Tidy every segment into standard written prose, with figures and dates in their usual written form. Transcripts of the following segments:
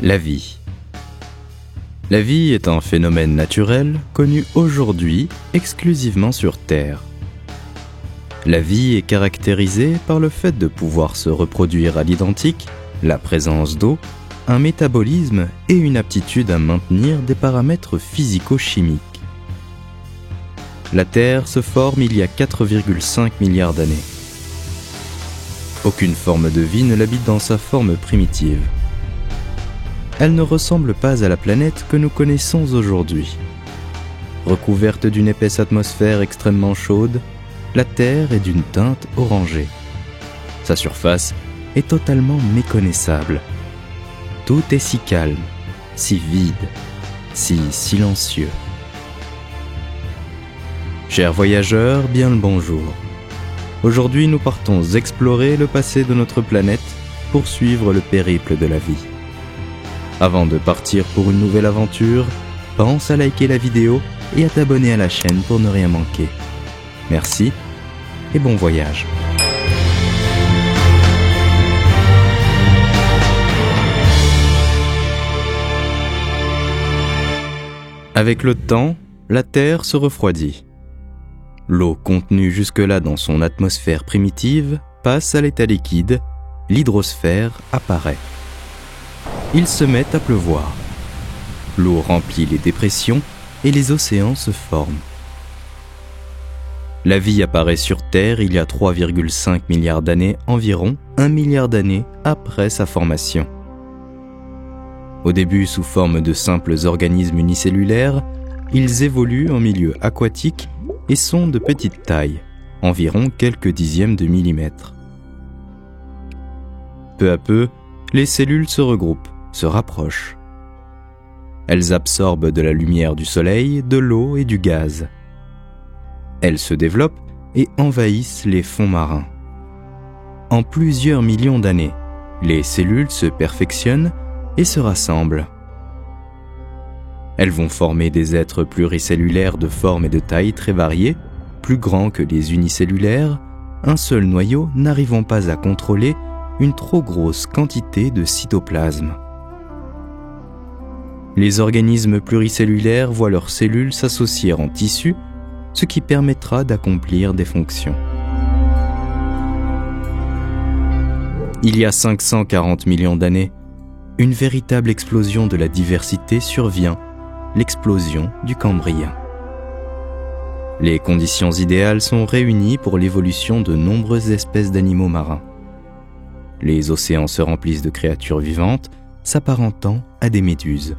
La vie. La vie est un phénomène naturel connu aujourd'hui exclusivement sur Terre. La vie est caractérisée par le fait de pouvoir se reproduire à l'identique, la présence d'eau, un métabolisme et une aptitude à maintenir des paramètres physico-chimiques. La Terre se forme il y a 4,5 milliards d'années. Aucune forme de vie ne l'habite dans sa forme primitive. Elle ne ressemble pas à la planète que nous connaissons aujourd'hui. Recouverte d'une épaisse atmosphère extrêmement chaude, la Terre est d'une teinte orangée. Sa surface est totalement méconnaissable. Tout est si calme, si vide, si silencieux. Chers voyageurs, bien le bonjour. Aujourd'hui, nous partons explorer le passé de notre planète pour suivre le périple de la vie. Avant de partir pour une nouvelle aventure, pense à liker la vidéo et à t'abonner à la chaîne pour ne rien manquer. Merci et bon voyage. Avec le temps, la Terre se refroidit. L'eau contenue jusque-là dans son atmosphère primitive passe à l'état liquide, l'hydrosphère apparaît. Il se met à pleuvoir. L'eau remplit les dépressions et les océans se forment. La vie apparaît sur Terre il y a 3,5 milliards d'années, environ 1 milliard d'années après sa formation. Au début sous forme de simples organismes unicellulaires, ils évoluent en milieu aquatique et sont de petite taille, environ quelques dixièmes de millimètre. Peu à peu, les cellules se regroupent, se rapprochent. Elles absorbent de la lumière du soleil, de l'eau et du gaz. Elles se développent et envahissent les fonds marins. En plusieurs millions d'années, les cellules se perfectionnent et se rassemblent. Elles vont former des êtres pluricellulaires de forme et de taille très variées, plus grands que les unicellulaires, un seul noyau n'arrivant pas à contrôler une trop grosse quantité de cytoplasme. Les organismes pluricellulaires voient leurs cellules s'associer en tissus, ce qui permettra d'accomplir des fonctions. Il y a 540 millions d'années, une véritable explosion de la diversité survient, l'explosion du Cambrien. Les conditions idéales sont réunies pour l'évolution de nombreuses espèces d'animaux marins. Les océans se remplissent de créatures vivantes s'apparentant à des méduses,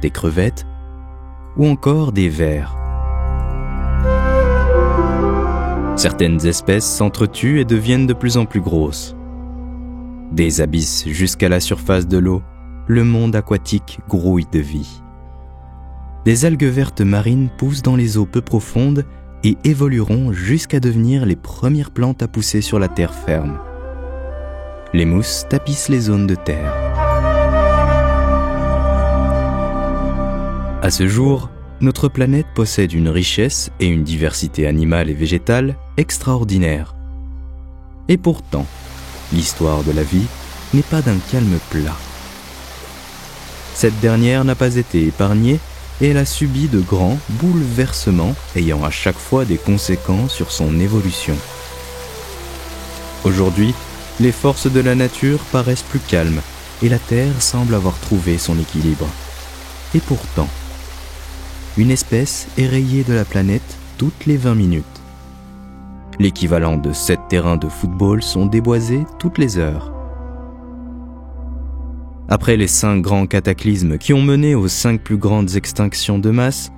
des crevettes ou encore des vers. Certaines espèces s'entretuent et deviennent de plus en plus grosses. Des abysses jusqu'à la surface de l'eau, le monde aquatique grouille de vie. Des algues vertes marines poussent dans les eaux peu profondes et évolueront jusqu'à devenir les premières plantes à pousser sur la terre ferme. Les mousses tapissent les zones de terre. À ce jour, notre planète possède une richesse et une diversité animale et végétale extraordinaires. Et pourtant, l'histoire de la vie n'est pas d'un calme plat. Cette dernière n'a pas été épargnée et elle a subi de grands bouleversements ayant à chaque fois des conséquences sur son évolution. Aujourd'hui, les forces de la nature paraissent plus calmes et la Terre semble avoir trouvé son équilibre. Et pourtant, une espèce est rayée de la planète toutes les 20 minutes. L'équivalent de 7 terrains de football sont déboisés toutes les heures. Après les 5 grands cataclysmes qui ont mené aux 5 plus grandes extinctions de masse,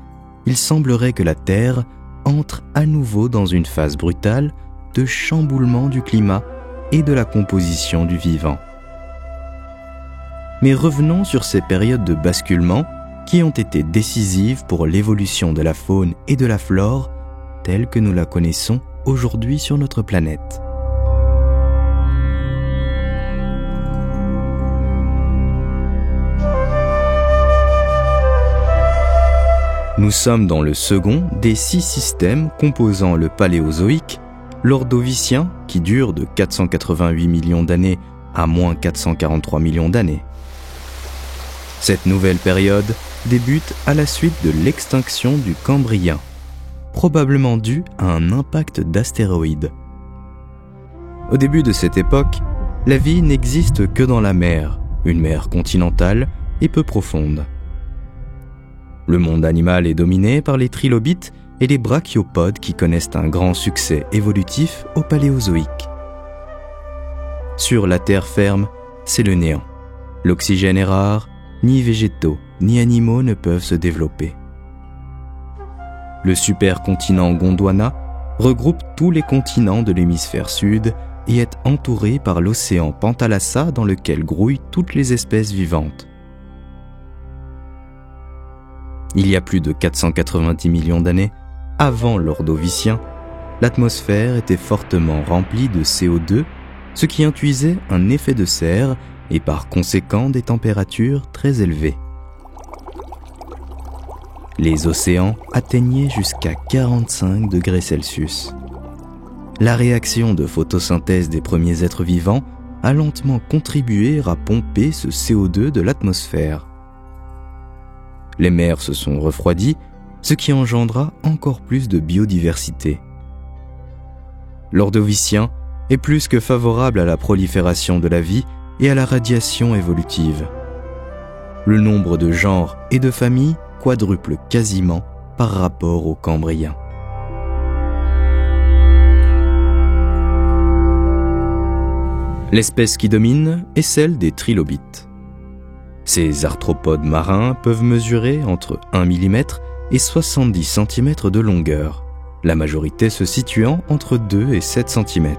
il semblerait que la Terre entre à nouveau dans une phase brutale de chamboulement du climat et de la composition du vivant. Mais revenons sur ces périodes de basculement qui ont été décisives pour l'évolution de la faune et de la flore telle que nous la connaissons aujourd'hui sur notre planète. Nous sommes dans le second des 6 systèmes composant le Paléozoïque, l'Ordovicien qui dure de 488 millions d'années à moins 443 millions d'années, Cette nouvelle période débute à la suite de l'extinction du Cambrien, probablement due à un impact d'astéroïdes. Au début de cette époque, la vie n'existe que dans la mer, une mer continentale et peu profonde. Le monde animal est dominé par les trilobites et les brachiopodes qui connaissent un grand succès évolutif au Paléozoïque. Sur la terre ferme, c'est le néant. L'oxygène est rare, ni végétaux, ni animaux ne peuvent se développer. Le supercontinent Gondwana regroupe tous les continents de l'hémisphère sud et est entouré par l'océan Pantalassa dans lequel grouillent toutes les espèces vivantes. Il y a plus de 490 millions d'années, avant l'Ordovicien, l'atmosphère était fortement remplie de CO2, ce qui induisait un effet de serre et par conséquent des températures très élevées. Les océans atteignaient jusqu'à 45 degrés Celsius. La réaction de photosynthèse des premiers êtres vivants a lentement contribué à pomper ce CO2 de l'atmosphère. Les mers se sont refroidies, ce qui engendra encore plus de biodiversité. L'Ordovicien est plus que favorable à la prolifération de la vie et à la radiation évolutive. Le nombre de genres et de familles quadruple quasiment par rapport au Cambrien. L'espèce qui domine est celle des trilobites. Ces arthropodes marins peuvent mesurer entre 1 mm et 70 cm de longueur, la majorité se situant entre 2 et 7 cm.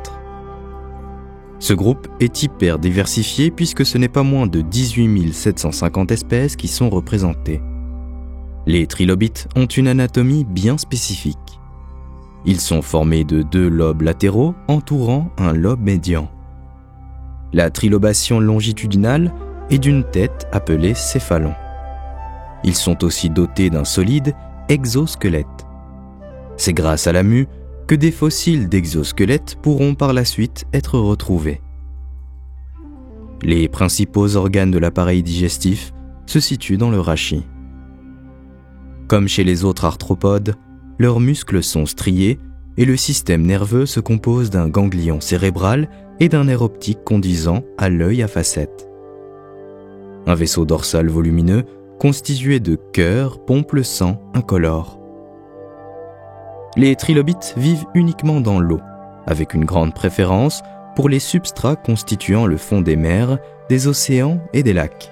Ce groupe est hyper diversifié puisque ce n'est pas moins de 18 750 espèces qui sont représentées. Les trilobites ont une anatomie bien spécifique. Ils sont formés de 2 lobes latéraux entourant un lobe médian. La trilobation longitudinale est d'une tête appelée céphalon. Ils sont aussi dotés d'un solide exosquelette. C'est grâce à la mue que des fossiles d'exosquelettes pourront par la suite être retrouvés. Les principaux organes de l'appareil digestif se situent dans le rachis. Comme chez les autres arthropodes, leurs muscles sont striés et le système nerveux se compose d'un ganglion cérébral et d'un nerf optique conduisant à l'œil à facettes. Un vaisseau dorsal volumineux constitué de cœurs pompe le sang incolore. Les trilobites vivent uniquement dans l'eau, avec une grande préférence pour les substrats constituant le fond des mers, des océans et des lacs.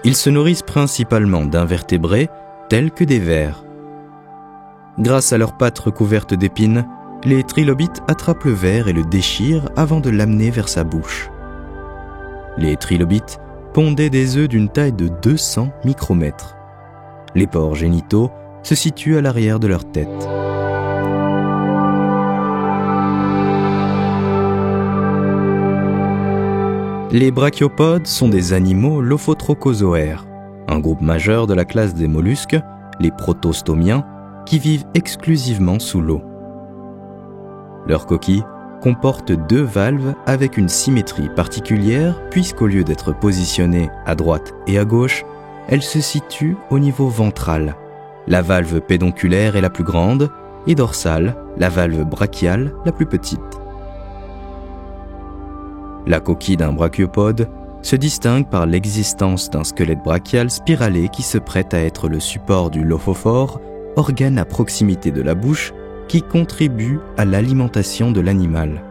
Ils se nourrissent principalement d'invertébrés tels que des vers. Grâce à leurs pattes recouvertes d'épines, les trilobites attrapent le ver et le déchirent avant de l'amener vers sa bouche. Les trilobites pondaient des œufs d'une taille de 200 micromètres. Les pores génitaux se situent à l'arrière de leur tête. Les brachiopodes sont des animaux lophotrochozoaires, un groupe majeur de la classe des mollusques, les protostomiens, qui vivent exclusivement sous l'eau. Leur coquille comporte 2 valves avec une symétrie particulière puisqu'au lieu d'être positionnées à droite et à gauche, elles se situent au niveau ventral. La valve pédonculaire est la plus grande et dorsale, la valve brachiale la plus petite. La coquille d'un brachiopode se distingue par l'existence d'un squelette brachial spiralé qui se prête à être le support du lophophore, organe à proximité de la bouche qui contribue à l'alimentation de l'animal.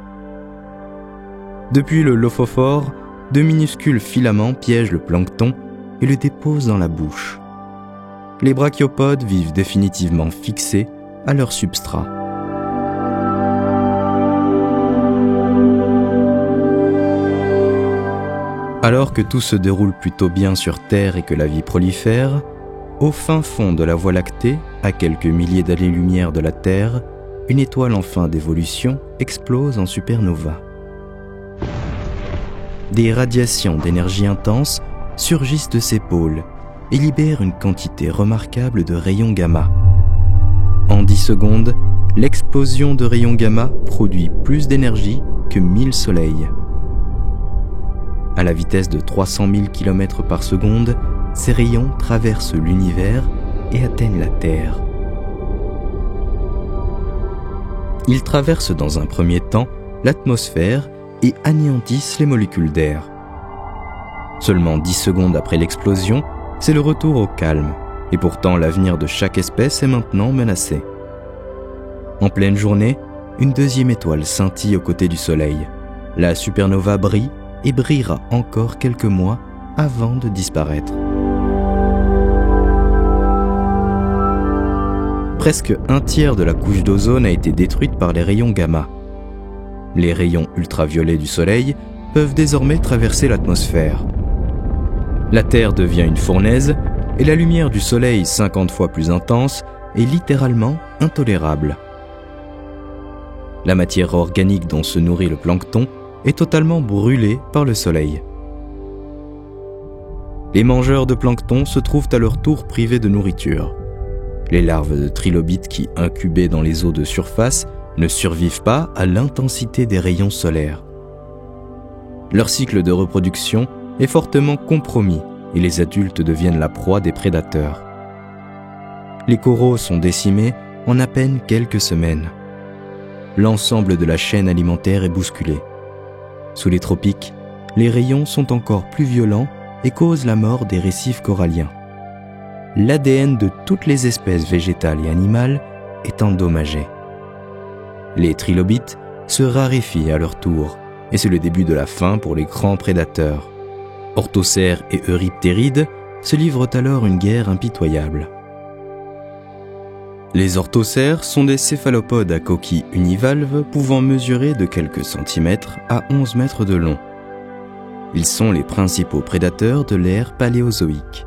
Depuis le lophophore, 2 minuscules filaments piègent le plancton et le déposent dans la bouche. Les brachiopodes vivent définitivement fixés à leur substrat. Alors que tout se déroule plutôt bien sur Terre et que la vie prolifère, au fin fond de la Voie lactée, à quelques milliers d'années-lumière de la Terre, une étoile en fin d'évolution explose en supernova. Des radiations d'énergie intense surgissent de ses pôles et libèrent une quantité remarquable de rayons gamma. En 10 secondes, l'explosion de rayons gamma produit plus d'énergie que 1000 soleils. À la vitesse de 300 000 km par seconde, ces rayons traversent l'univers et atteignent la Terre. Ils traversent dans un premier temps l'atmosphère et anéantissent les molécules d'air. Seulement 10 secondes après l'explosion, c'est le retour au calme, et pourtant l'avenir de chaque espèce est maintenant menacé. En pleine journée, une deuxième étoile scintille aux côtés du Soleil. La supernova brille et brillera encore quelques mois avant de disparaître. Presque un tiers de la couche d'ozone a été détruite par les rayons gamma. Les rayons ultraviolets du Soleil peuvent désormais traverser l'atmosphère. La Terre devient une fournaise et la lumière du Soleil 50 fois plus intense est littéralement intolérable. La matière organique dont se nourrit le plancton est totalement brûlée par le Soleil. Les mangeurs de plancton se trouvent à leur tour privés de nourriture. Les larves de trilobites qui, incubées dans les eaux de surface, ne survivent pas à l'intensité des rayons solaires. Leur cycle de reproduction est fortement compromis et les adultes deviennent la proie des prédateurs. Les coraux sont décimés en à peine quelques semaines. L'ensemble de la chaîne alimentaire est bousculé. Sous les tropiques, les rayons sont encore plus violents et causent la mort des récifs coralliens. L'ADN de toutes les espèces végétales et animales est endommagé. Les trilobites se raréfient à leur tour, et c'est le début de la fin pour les grands prédateurs. Orthocères et euryptérides se livrent alors une guerre impitoyable. Les orthocères sont des céphalopodes à coquille univalve pouvant mesurer de quelques centimètres à 11 mètres de long. Ils sont les principaux prédateurs de l'ère paléozoïque.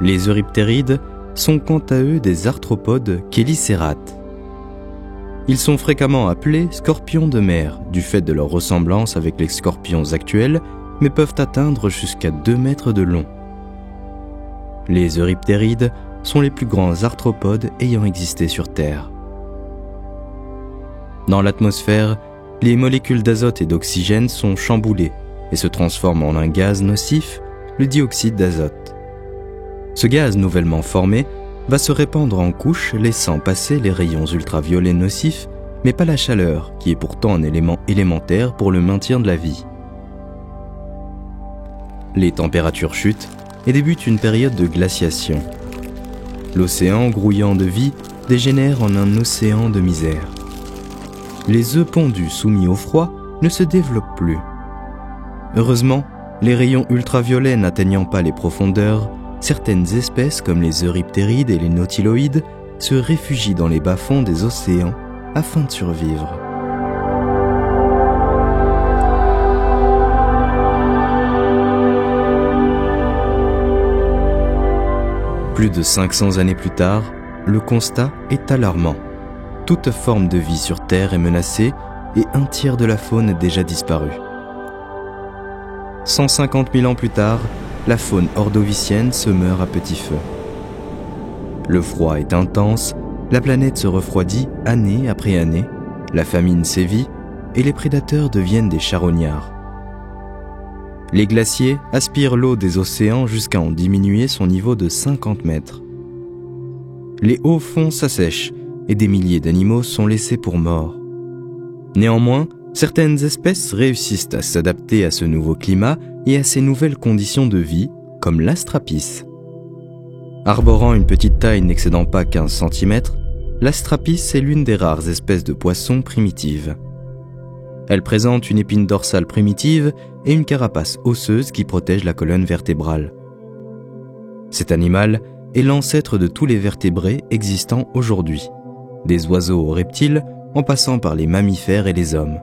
Les euryptérides sont quant à eux des arthropodes chélicérates. Ils sont fréquemment appelés scorpions de mer du fait de leur ressemblance avec les scorpions actuels, mais peuvent atteindre jusqu'à 2 mètres de long. Les euryptérides sont les plus grands arthropodes ayant existé sur Terre. Dans l'atmosphère, les molécules d'azote et d'oxygène sont chamboulées et se transforment en un gaz nocif, le dioxyde d'azote. Ce gaz nouvellement formé va se répandre en couches, laissant passer les rayons ultraviolets nocifs, mais pas la chaleur, qui est pourtant un élément élémentaire pour le maintien de la vie. Les températures chutent et débute une période de glaciation. L'océan, grouillant de vie, dégénère en un océan de misère. Les œufs pondus soumis au froid ne se développent plus. Heureusement, les rayons ultraviolets n'atteignant pas les profondeurs, certaines espèces comme les euryptérides et les nautiloïdes se réfugient dans les bas-fonds des océans afin de survivre. Plus de 500 années plus tard, le constat est alarmant. Toute forme de vie sur Terre est menacée et un tiers de la faune est déjà disparue. 150 000 ans plus tard, la faune ordovicienne se meurt à petit feu. Le froid est intense, la planète se refroidit année après année, la famine sévit et les prédateurs deviennent des charognards. Les glaciers aspirent l'eau des océans jusqu'à en diminuer son niveau de 50 mètres. Les hauts fonds s'assèchent et des milliers d'animaux sont laissés pour morts. Néanmoins, certaines espèces réussissent à s'adapter à ce nouveau climat et à ces nouvelles conditions de vie, comme l'astrapis. Arborant une petite taille n'excédant pas 15 cm, l'astrapis est l'une des rares espèces de poissons primitives. Elle présente une épine dorsale primitive et une carapace osseuse qui protège la colonne vertébrale. Cet animal est l'ancêtre de tous les vertébrés existants aujourd'hui, des oiseaux aux reptiles en passant par les mammifères et les hommes.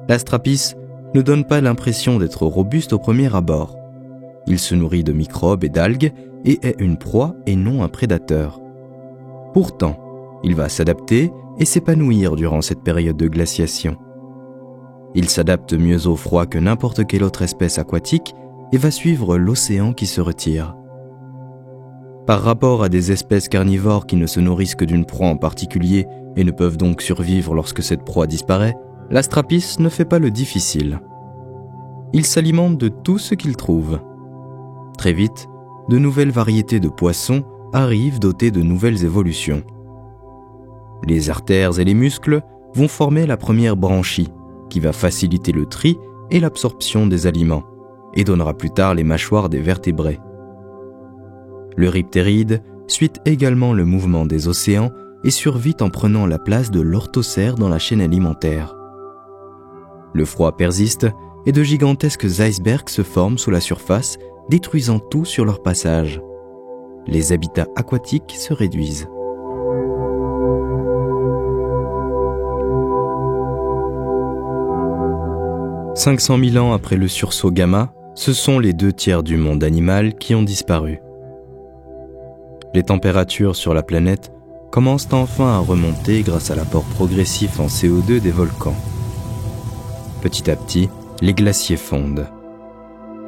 L'astrapis ne donne pas l'impression d'être robuste au premier abord. Il se nourrit de microbes et d'algues et est une proie et non un prédateur. Pourtant, il va s'adapter et s'épanouir durant cette période de glaciation. Il s'adapte mieux au froid que n'importe quelle autre espèce aquatique et va suivre l'océan qui se retire. Par rapport à des espèces carnivores qui ne se nourrissent que d'une proie en particulier et ne peuvent donc survivre lorsque cette proie disparaît, l'astrapis ne fait pas le difficile. Il s'alimente de tout ce qu'il trouve. Très vite, de nouvelles variétés de poissons arrivent dotées de nouvelles évolutions. Les artères et les muscles vont former la première branchie, qui va faciliter le tri et l'absorption des aliments, et donnera plus tard les mâchoires des vertébrés. Le riptéride suit également le mouvement des océans et survit en prenant la place de l'orthocère dans la chaîne alimentaire. Le froid persiste et de gigantesques icebergs se forment sous la surface, détruisant tout sur leur passage. Les habitats aquatiques se réduisent. « 500 000 ans après le sursaut gamma, ce sont les 2/3 du monde animal qui ont disparu. Les températures sur la planète commencent enfin à remonter grâce à l'apport progressif en CO2 des volcans. Petit à petit, les glaciers fondent.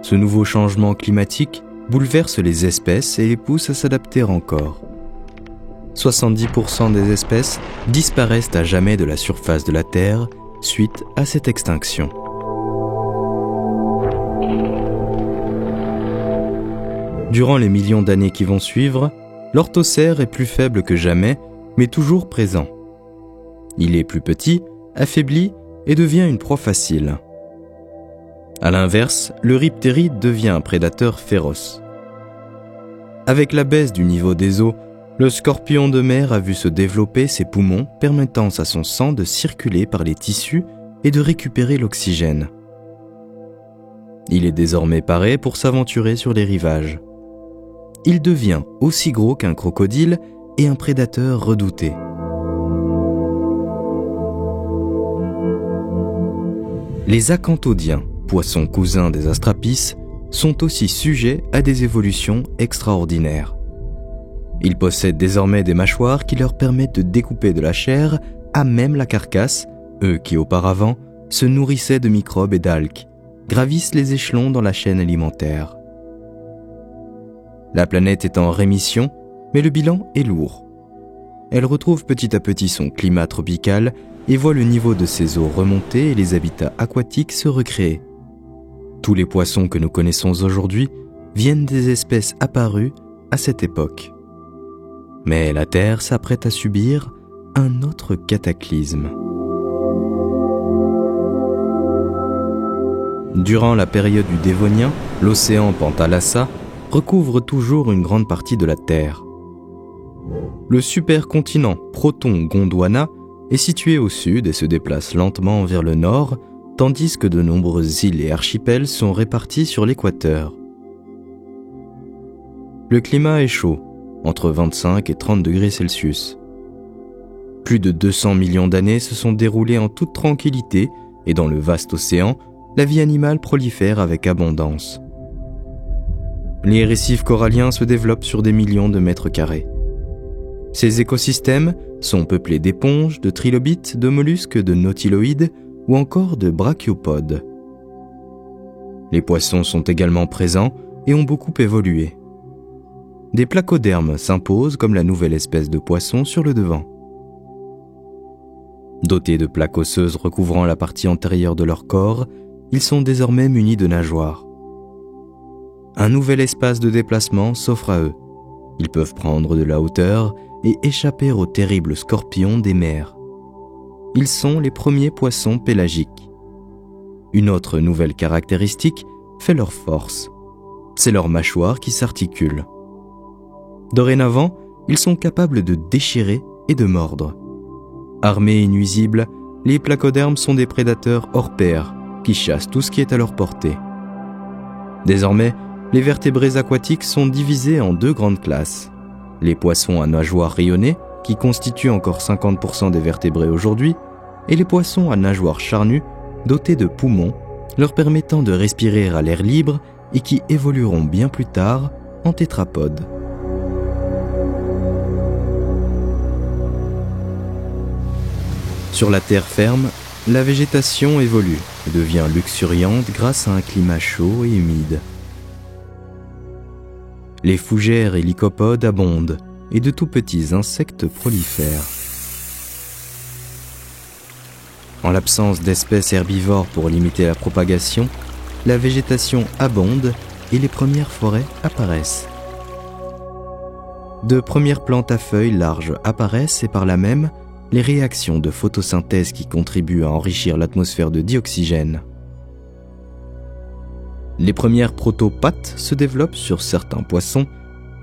Ce nouveau changement climatique bouleverse les espèces et les pousse à s'adapter encore. 70% des espèces disparaissent à jamais de la surface de la Terre suite à cette extinction. Durant les millions d'années qui vont suivre, l'orthocère est plus faible que jamais, mais toujours présent. Il est plus petit, affaibli et devient une proie facile. À l'inverse, le riptéride devient un prédateur féroce. Avec la baisse du niveau des eaux, le scorpion de mer a vu se développer ses poumons permettant à son sang de circuler par les tissus et de récupérer l'oxygène. Il est désormais paré pour s'aventurer sur les rivages. Il devient aussi gros qu'un crocodile et un prédateur redouté. Les acanthodiens, poissons cousins des astrapis, sont aussi sujets à des évolutions extraordinaires. Ils possèdent désormais des mâchoires qui leur permettent de découper de la chair à même la carcasse, eux qui auparavant se nourrissaient de microbes et d'algues, gravissent les échelons dans la chaîne alimentaire. La planète est en rémission, mais le bilan est lourd. Elle retrouve petit à petit son climat tropical et voit le niveau de ses eaux remonter et les habitats aquatiques se recréer. Tous les poissons que nous connaissons aujourd'hui viennent des espèces apparues à cette époque. Mais la Terre s'apprête à subir un autre cataclysme. Durant la période du Dévonien, l'océan Pantalassa recouvre toujours une grande partie de la Terre. Le supercontinent Proton-Gondwana est situé au sud et se déplace lentement vers le nord, tandis que de nombreuses îles et archipels sont répartis sur l'équateur. Le climat est chaud, entre 25 et 30 degrés Celsius. Plus de 200 millions d'années se sont déroulées en toute tranquillité et dans le vaste océan, la vie animale prolifère avec abondance. Les récifs coralliens se développent sur des millions de mètres carrés. Ces écosystèmes sont peuplés d'éponges, de trilobites, de mollusques, de nautiloïdes ou encore de brachiopodes. Les poissons sont également présents et ont beaucoup évolué. Des placodermes s'imposent comme la nouvelle espèce de poisson sur le devant. Dotés de plaques osseuses recouvrant la partie antérieure de leur corps, ils sont désormais munis de nageoires. Un nouvel espace de déplacement s'offre à eux. Ils peuvent prendre de la hauteur et échapper aux terribles scorpions des mers. Ils sont les premiers poissons pélagiques. Une autre nouvelle caractéristique fait leur force. C'est leur mâchoire qui s'articule. Dorénavant, ils sont capables de déchirer et de mordre. Armés et nuisibles, les placodermes sont des prédateurs hors pair qui chassent tout ce qui est à leur portée. Désormais, les vertébrés aquatiques sont divisés en deux grandes classes. Les poissons à nageoires rayonnées, qui constituent encore 50% des vertébrés aujourd'hui, et les poissons à nageoires charnues, dotés de poumons, leur permettant de respirer à l'air libre et qui évolueront bien plus tard en tétrapodes. Sur la terre ferme, la végétation évolue et devient luxuriante grâce à un climat chaud et humide. Les fougères et lycopodes abondent et de tout petits insectes prolifèrent. En l'absence d'espèces herbivores pour limiter la propagation, la végétation abonde et les premières forêts apparaissent. De premières plantes à feuilles larges apparaissent et par là même, les réactions de photosynthèse qui contribuent à enrichir l'atmosphère de dioxygène. Les premières protopates se développent sur certains poissons,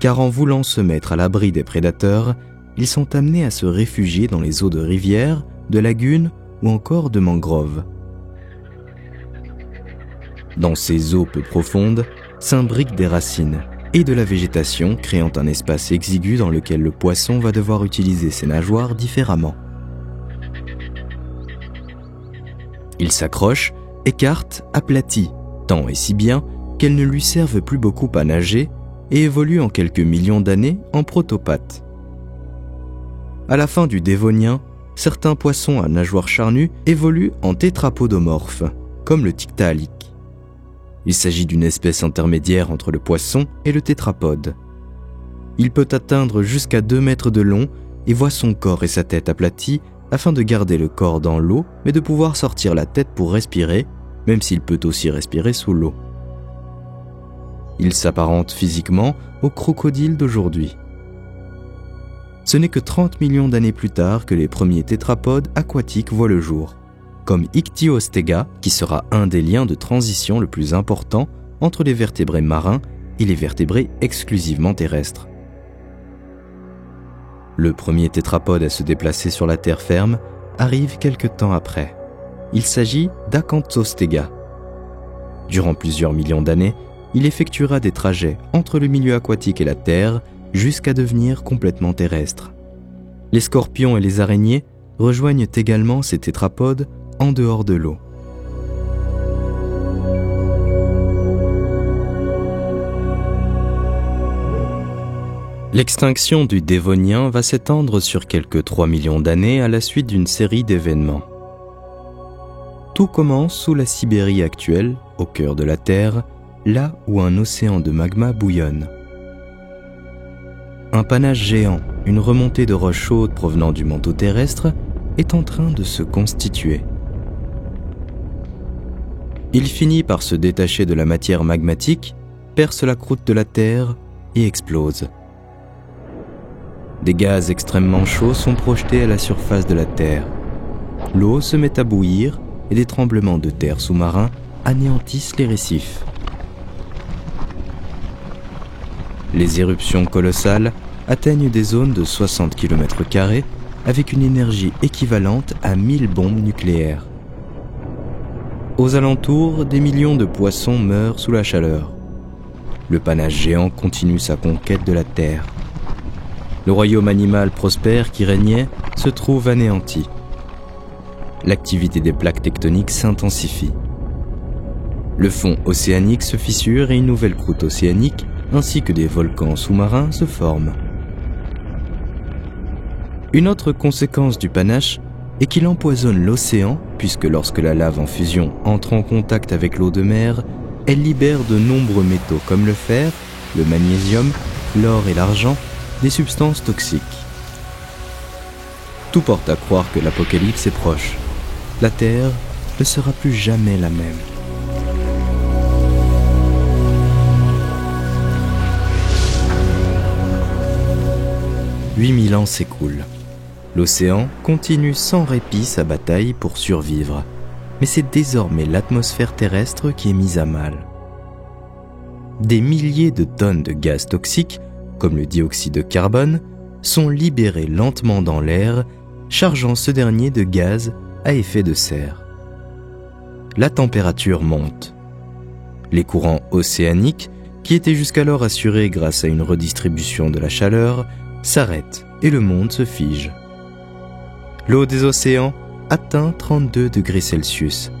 car en voulant se mettre à l'abri des prédateurs, ils sont amenés à se réfugier dans les eaux de rivières, de lagunes ou encore de mangroves. Dans ces eaux peu profondes, s'imbriquent des racines et de la végétation, créant un espace exigu dans lequel le poisson va devoir utiliser ses nageoires différemment. Il s'accroche, écarte, aplatit, tant et si bien qu'elles ne lui servent plus beaucoup à nager et évolue en quelques millions d'années en protopate. À la fin du Dévonien, certains poissons à nageoires charnues évoluent en tétrapodomorphes, comme le Tiktaalik. Il s'agit d'une espèce intermédiaire entre le poisson et le tétrapode. Il peut atteindre jusqu'à 2 mètres de long et voit son corps et sa tête aplatis afin de garder le corps dans l'eau mais de pouvoir sortir la tête pour respirer, même s'il peut aussi respirer sous l'eau. Il s'apparente physiquement au crocodile d'aujourd'hui. Ce n'est que 30 millions d'années plus tard que les premiers tétrapodes aquatiques voient le jour, comme Ichthyostega, qui sera un des liens de transition le plus important entre les vertébrés marins et les vertébrés exclusivement terrestres. Le premier tétrapode à se déplacer sur la terre ferme arrive quelque temps après. Il s'agit d'Acanthostega. Durant plusieurs millions d'années, il effectuera des trajets entre le milieu aquatique et la terre jusqu'à devenir complètement terrestre. Les scorpions et les araignées rejoignent également ces tétrapodes en dehors de l'eau. L'extinction du Dévonien va s'étendre sur quelques 3 millions d'années à la suite d'une série d'événements. Tout commence sous la Sibérie actuelle, au cœur de la Terre, là où un océan de magma bouillonne. Un panache géant, une remontée de roches chaudes provenant du manteau terrestre, est en train de se constituer. Il finit par se détacher de la matière magmatique, perce la croûte de la Terre et explose. Des gaz extrêmement chauds sont projetés à la surface de la Terre. L'eau se met à bouillir et des tremblements de terre sous-marins anéantissent les récifs. Les éruptions colossales atteignent des zones de 60 km² avec une énergie équivalente à 1000 bombes nucléaires. Aux alentours, des millions de poissons meurent sous la chaleur. Le panache géant continue sa conquête de la Terre. Le royaume animal prospère qui régnait se trouve anéanti. L'activité des plaques tectoniques s'intensifie. Le fond océanique se fissure et une nouvelle croûte océanique ainsi que des volcans sous-marins se forment. Une autre conséquence du panache est qu'il empoisonne l'océan puisque lorsque la lave en fusion entre en contact avec l'eau de mer, elle libère de nombreux métaux comme le fer, le magnésium, l'or et l'argent, des substances toxiques. Tout porte à croire que l'apocalypse est proche. La Terre ne sera plus jamais la même. « 8000 ans s'écoulent. L'océan continue sans répit sa bataille pour survivre, mais c'est désormais l'atmosphère terrestre qui est mise à mal. Des milliers de tonnes de gaz toxiques, comme le dioxyde de carbone, sont libérés lentement dans l'air, chargeant ce dernier de gaz à effet de serre. La température monte. Les courants océaniques, qui étaient jusqu'alors assurés grâce à une redistribution de la chaleur, s'arrêtent et le monde se fige. L'eau des océans atteint 32 degrés Celsius.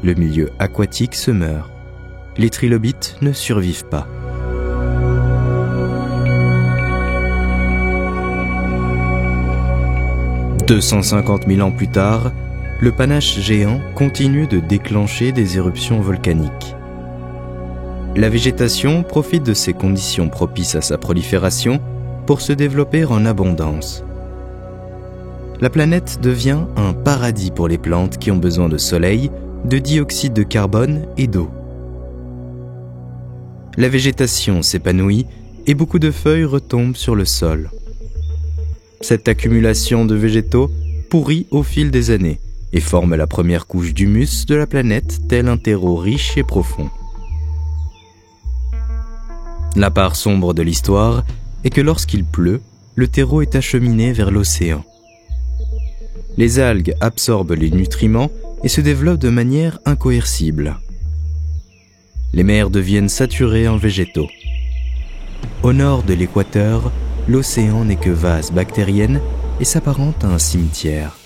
Le milieu aquatique se meurt. Les trilobites ne survivent pas. « 250 000 ans plus tard, le panache géant continue de déclencher des éruptions volcaniques. La végétation profite de ces conditions propices à sa prolifération pour se développer en abondance. La planète devient un paradis pour les plantes qui ont besoin de soleil, de dioxyde de carbone et d'eau. la végétation s'épanouit et beaucoup de feuilles retombent sur le sol. Cette accumulation de végétaux pourrit au fil des années et forme la première couche d'humus de la planète, tel un terreau riche et profond. La part sombre de l'histoire est que lorsqu'il pleut, le terreau est acheminé vers l'océan. Les algues absorbent les nutriments et se développent de manière incoercible. Les mers deviennent saturées en végétaux. Au nord de l'équateur, l'océan n'est que vase bactérienne et s'apparente à un cimetière.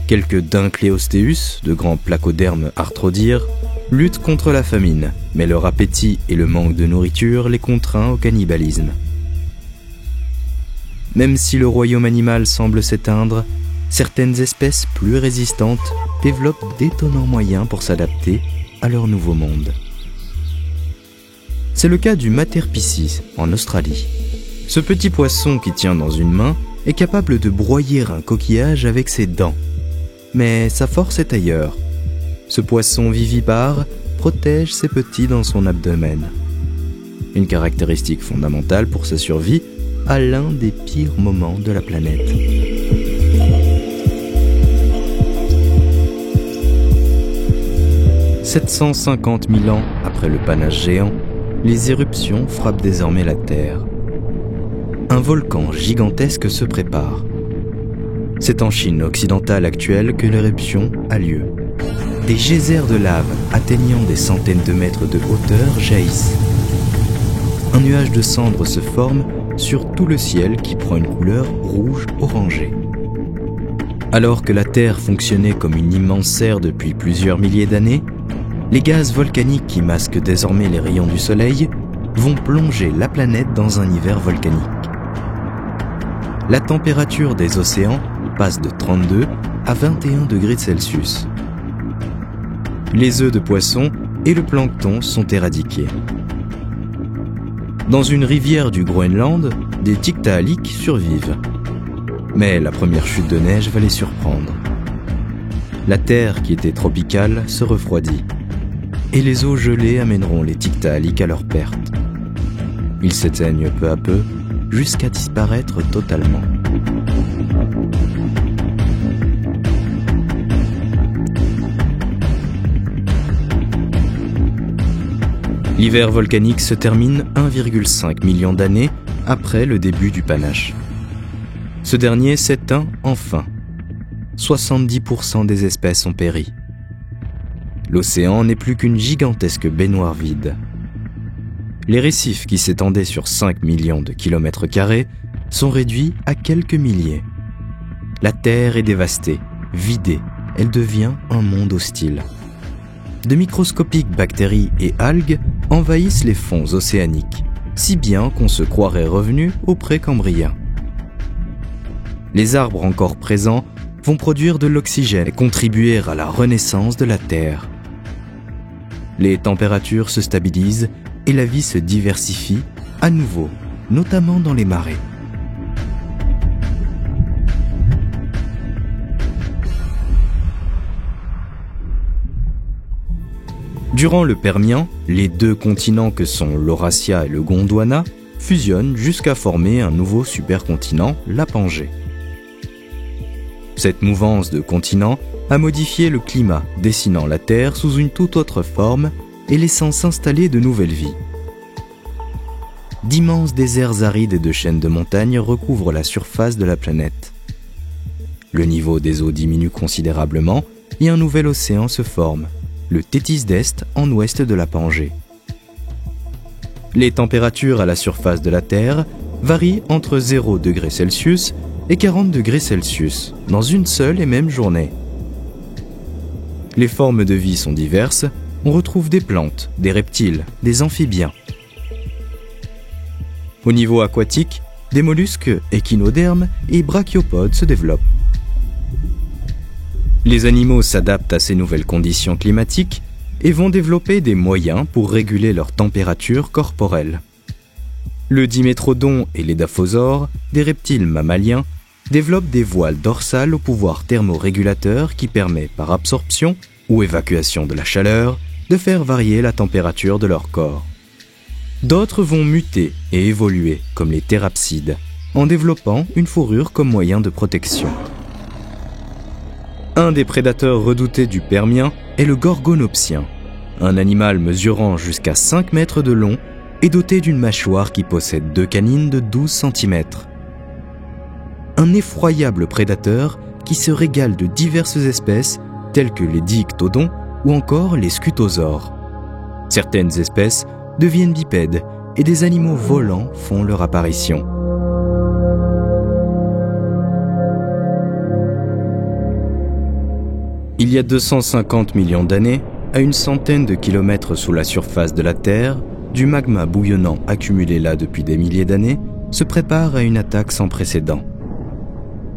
Quelques Dunkleosteus, de grands placodermes arthrodires, luttent contre la famine, mais leur appétit et le manque de nourriture les contraint au cannibalisme. Même si le royaume animal semble s'éteindre, certaines espèces plus résistantes développent d'étonnants moyens pour s'adapter à leur nouveau monde. C'est le cas du Materpiscis en Australie. Ce petit poisson qui tient dans une main est capable de broyer un coquillage avec ses dents. Mais sa force est ailleurs. Ce poisson vivipare protège ses petits dans son abdomen. Une caractéristique fondamentale pour sa survie à l'un des pires moments de la planète. « 750 000 ans après le panache géant, les éruptions frappent désormais la Terre. Un volcan gigantesque se prépare. C'est en Chine occidentale actuelle que l'éruption a lieu. Des geysers de lave atteignant des centaines de mètres de hauteur jaillissent. Un nuage de cendres se forme sur tout le ciel qui prend une couleur rouge-orangée. Alors que la Terre fonctionnait comme une immense serre depuis plusieurs milliers d'années, les gaz volcaniques qui masquent désormais les rayons du Soleil vont plonger la planète dans un hiver volcanique. La température des océans passe de 32 à 21 degrés Celsius. Les œufs de poisson et le plancton sont éradiqués. Dans une rivière du Groenland, des tiktaalik survivent. Mais la première chute de neige va les surprendre. La terre, qui était tropicale, se refroidit. Et les eaux gelées amèneront les tiktaalik à leur perte. Ils s'éteignent peu à peu, jusqu'à disparaître totalement. L'hiver volcanique se termine 1,5 million d'années après le début du panache. Ce dernier s'éteint enfin. 70% des espèces ont péri. L'océan n'est plus qu'une gigantesque baignoire vide. Les récifs qui s'étendaient sur 5 millions de kilomètres carrés sont réduits à quelques milliers. La Terre est dévastée, vidée, elle devient un monde hostile. De microscopiques bactéries et algues envahissent les fonds océaniques, si bien qu'on se croirait revenu au Précambrien. Les arbres encore présents vont produire de l'oxygène et contribuer à la renaissance de la Terre. Les températures se stabilisent et la vie se diversifie à nouveau, notamment dans les marais. Durant le Permien, les deux continents que sont l'Eurasia et le Gondwana fusionnent jusqu'à former un nouveau supercontinent, la Pangée. Cette mouvance de continents a modifié le climat, dessinant la Terre sous une toute autre forme et laissant s'installer de nouvelles vies. D'immenses déserts arides et de chaînes de montagnes recouvrent la surface de la planète. Le niveau des eaux diminue considérablement et un nouvel océan se forme, le Tethys d'Est en ouest de la Pangée. Les températures à la surface de la Terre varient entre 0 degrés Celsius et 40 degrés Celsius dans une seule et même journée. Les formes de vie sont diverses, on retrouve des plantes, des reptiles, des amphibiens. Au niveau aquatique, des mollusques, échinodermes et brachiopodes se développent. Les animaux s'adaptent à ces nouvelles conditions climatiques et vont développer des moyens pour réguler leur température corporelle. Le dimétrodon et les daphosaures, des reptiles mammaliens, développent des voiles dorsales au pouvoir thermorégulateur qui permet, par absorption ou évacuation de la chaleur, de faire varier la température de leur corps. D'autres vont muter et évoluer, comme les thérapsides, en développant une fourrure comme moyen de protection. Un des prédateurs redoutés du Permien est le gorgonopsien, un animal mesurant jusqu'à 5 mètres de long et doté d'une mâchoire qui possède 2 canines de 12 cm. Un effroyable prédateur qui se régale de diverses espèces telles que les dictodons ou encore les scutosaures. Certaines espèces deviennent bipèdes et des animaux volants font leur apparition. Il y a 250 millions d'années, à une centaine de kilomètres sous la surface de la Terre, du magma bouillonnant accumulé là depuis des milliers d'années se prépare à une attaque sans précédent.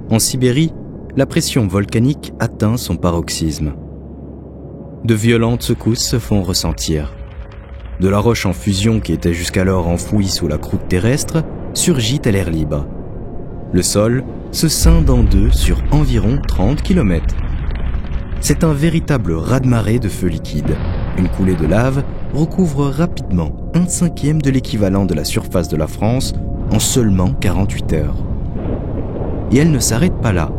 En Sibérie, la pression volcanique atteint son paroxysme. De violentes secousses se font ressentir. De la roche en fusion qui était jusqu'alors enfouie sous la croûte terrestre surgit à l'air libre. Le sol se scinde en deux sur environ 30 km. C'est un véritable raz-de-marée de feu liquide. Une coulée de lave recouvre rapidement 1/5 de l'équivalent de la surface de la France en seulement 48 heures. Et elle ne s'arrête pas là.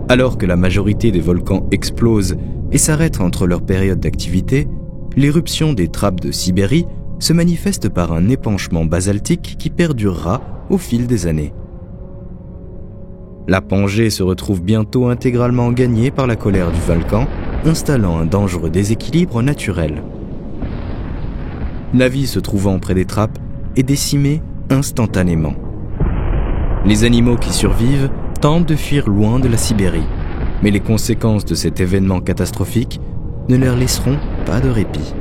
Alors que la majorité des volcans explosent et s'arrêtent entre leurs périodes d'activité, l'éruption des trappes de Sibérie se manifeste par un épanchement basaltique qui perdurera au fil des années. La Pangée se retrouve bientôt intégralement gagnée par la colère du volcan, installant un dangereux déséquilibre naturel. La vie se trouvant près des trappes est décimée instantanément. Les animaux qui survivent tentent de fuir loin de la Sibérie, mais les conséquences de cet événement catastrophique ne leur laisseront pas de répit.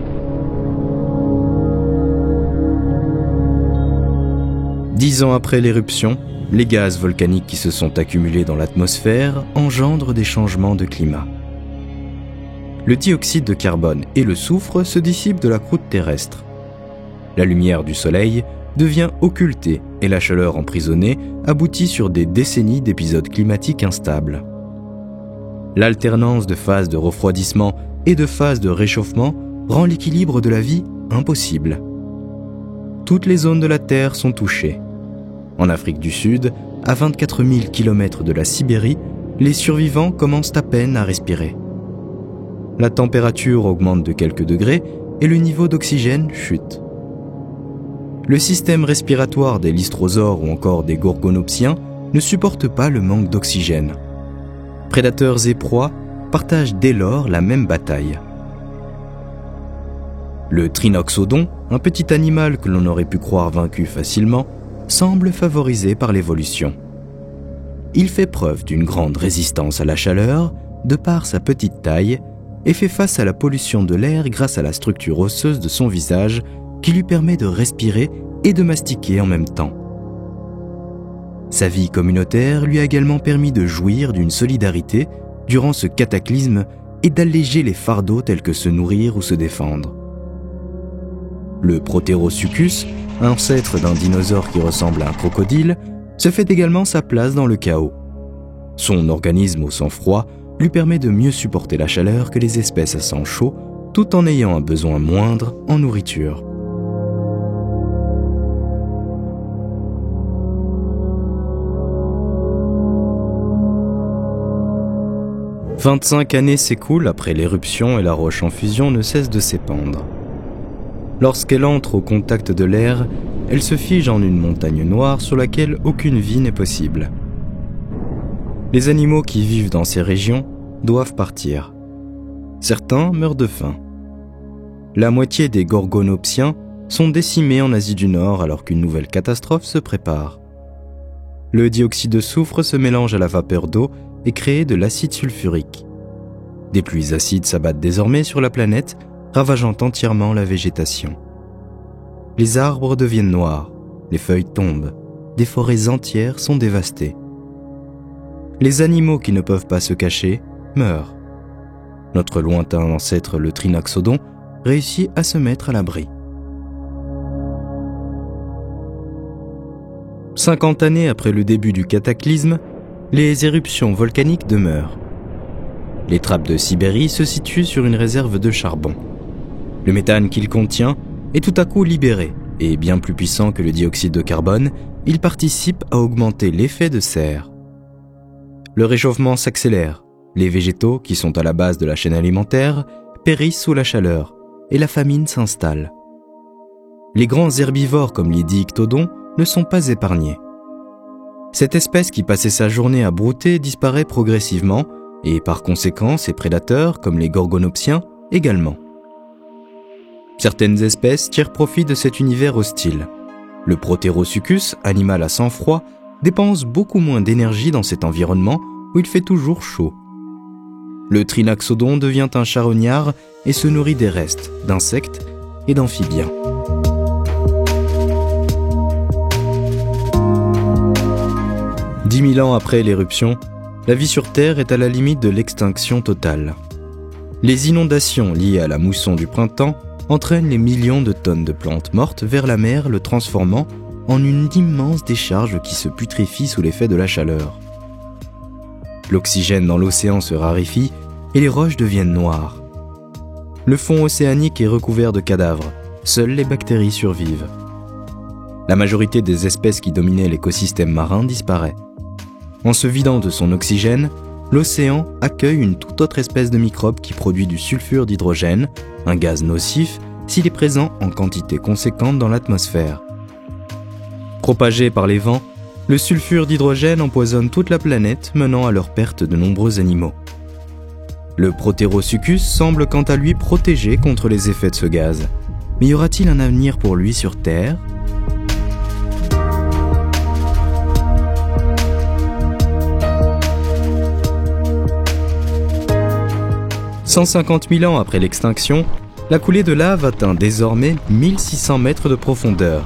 Dix ans après l'éruption, les gaz volcaniques qui se sont accumulés dans l'atmosphère engendrent des changements de climat. Le dioxyde de carbone et le soufre se dissipent de la croûte terrestre. La lumière du soleil devient occultée et la chaleur emprisonnée aboutit sur des décennies d'épisodes climatiques instables. L'alternance de phases de refroidissement et de phases de réchauffement rend l'équilibre de la vie impossible. Toutes les zones de la Terre sont touchées. En Afrique du Sud, à 24 000 km de la Sibérie, les survivants commencent à peine à respirer. La température augmente de quelques degrés et le niveau d'oxygène chute. Le système respiratoire des lystrosaures ou encore des gorgonopsiens ne supporte pas le manque d'oxygène. Prédateurs et proies partagent dès lors la même bataille. Le trinoxodon, un petit animal que l'on aurait pu croire vaincu facilement, semble favorisé par l'évolution. Il fait preuve d'une grande résistance à la chaleur de par sa petite taille et fait face à la pollution de l'air grâce à la structure osseuse de son visage qui lui permet de respirer et de mastiquer en même temps. Sa vie communautaire lui a également permis de jouir d'une solidarité durant ce cataclysme et d'alléger les fardeaux tels que se nourrir ou se défendre. Le Proterosuchus, ancêtre d'un dinosaure qui ressemble à un crocodile, se fait également sa place dans le chaos. Son organisme au sang froid lui permet de mieux supporter la chaleur que les espèces à sang chaud, tout en ayant un besoin moindre en nourriture. « 25 années s'écoulent après l'éruption et la roche en fusion ne cesse de s'épandre. Lorsqu'elle entre au contact de l'air, elle se fige en une montagne noire sur laquelle aucune vie n'est possible. Les animaux qui vivent dans ces régions doivent partir. Certains meurent de faim. La moitié des gorgonopsiens sont décimés en Asie du Nord alors qu'une nouvelle catastrophe se prépare. Le dioxyde de soufre se mélange à la vapeur d'eau et crée de l'acide sulfurique. Des pluies acides s'abattent désormais sur la planète, ravageant entièrement la végétation. Les arbres deviennent noirs, les feuilles tombent, des forêts entières sont dévastées. Les animaux qui ne peuvent pas se cacher meurent. Notre lointain ancêtre, le trinoxodon, réussit à se mettre à l'abri. 50 années après le début du cataclysme, les éruptions volcaniques demeurent. Les trappes de Sibérie se situent sur une réserve de charbon. Le méthane qu'il contient est tout à coup libéré et bien plus puissant que le dioxyde de carbone, il participe à augmenter l'effet de serre. Le réchauffement s'accélère, les végétaux, qui sont à la base de la chaîne alimentaire, périssent sous la chaleur, et la famine s'installe. Les grands herbivores comme les diictodons ne sont pas épargnés. Cette espèce qui passait sa journée à brouter disparaît progressivement, et par conséquent ses prédateurs, comme les gorgonopsiens, également. Certaines espèces tirent profit de cet univers hostile. Le Proterosuchus, animal à sang froid, dépense beaucoup moins d'énergie dans cet environnement où il fait toujours chaud. Le Trinaxodon devient un charognard et se nourrit des restes, d'insectes et d'amphibiens. « 10 000 ans après l'éruption, la vie sur Terre est à la limite de l'extinction totale. Les inondations liées à la mousson du printemps entraînent les millions de tonnes de plantes mortes vers la mer, le transformant en une immense décharge qui se putréfie sous l'effet de la chaleur. L'oxygène dans l'océan se raréfie et les roches deviennent noires. Le fond océanique est recouvert de cadavres, seules les bactéries survivent. La majorité des espèces qui dominaient l'écosystème marin disparaît. En se vidant de son oxygène, l'océan accueille une toute autre espèce de microbe qui produit du sulfure d'hydrogène, un gaz nocif s'il est présent en quantité conséquente dans l'atmosphère. Propagé par les vents, le sulfure d'hydrogène empoisonne toute la planète, menant à leur perte de nombreux animaux. Le Proterosuchus semble quant à lui protégé contre les effets de ce gaz. Mais y aura-t-il un avenir pour lui sur Terre ? « 150 000 ans après l'extinction, la coulée de lave atteint désormais 1600 mètres de profondeur.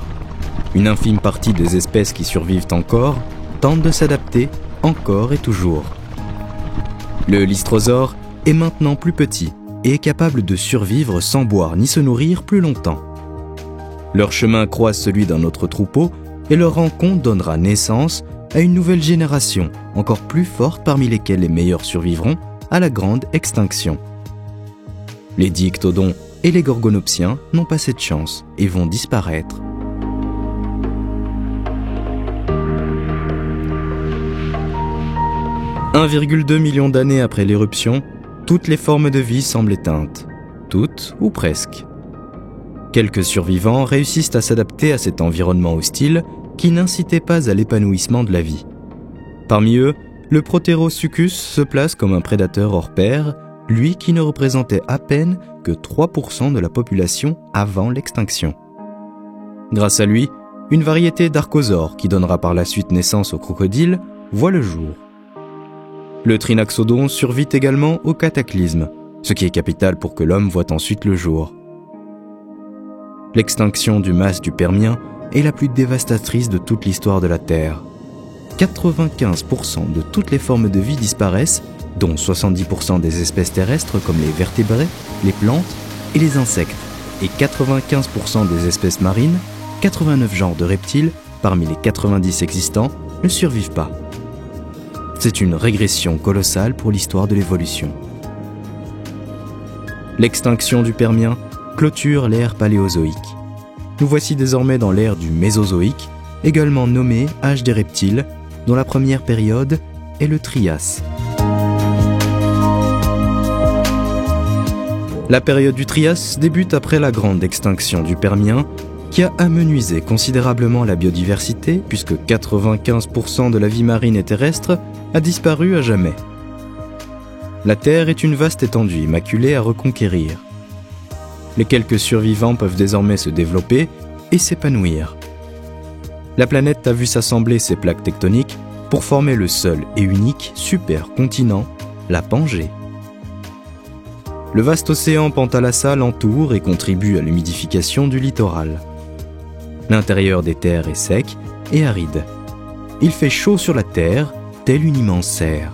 Une infime partie des espèces qui survivent encore tentent de s'adapter encore et toujours. Le lystrosaure est maintenant plus petit et est capable de survivre sans boire ni se nourrir plus longtemps. Leur chemin croise celui d'un autre troupeau et leur rencontre donnera naissance à une nouvelle génération, encore plus forte parmi lesquelles les meilleurs survivront à la grande extinction. Les diictodons et les gorgonopsiens n'ont pas cette chance et vont disparaître. « 1,2 million d'années après l'éruption, toutes les formes de vie semblent éteintes. Toutes ou presque. Quelques survivants réussissent à s'adapter à cet environnement hostile qui n'incitait pas à l'épanouissement de la vie. Parmi eux, le Proterosuchus se place comme un prédateur hors pair, lui qui ne représentait à peine que 3% de la population avant l'extinction. Grâce à lui, une variété d'archosaures qui donnera par la suite naissance aux crocodiles voit le jour. Le Trinaxodon survit également au cataclysme, ce qui est capital pour que l'homme voie ensuite le jour. L'extinction du mas du Permien est la plus dévastatrice de toute l'histoire de la Terre. 95% de toutes les formes de vie disparaissent, dont 70% des espèces terrestres comme les vertébrés, les plantes et les insectes, et 95% des espèces marines, 89 genres de reptiles, parmi les 90 existants, ne survivent pas. C'est une régression colossale pour l'histoire de l'évolution. L'extinction du Permien clôture l'ère paléozoïque. Nous voici désormais dans l'ère du Mésozoïque, également nommée âge des reptiles, dont la première période est le Trias. La période du Trias débute après la grande extinction du Permien, qui a amenuisé considérablement la biodiversité, puisque 95% de la vie marine et terrestre a disparu à jamais. La Terre est une vaste étendue immaculée à reconquérir. Les quelques survivants peuvent désormais se développer et s'épanouir. La planète a vu s'assembler ses plaques tectoniques pour former le seul et unique supercontinent, la Pangée. Le vaste océan Pantalassa l'entoure et contribue à l'humidification du littoral. L'intérieur des terres est sec et aride. Il fait chaud sur la Terre, telle une immense serre.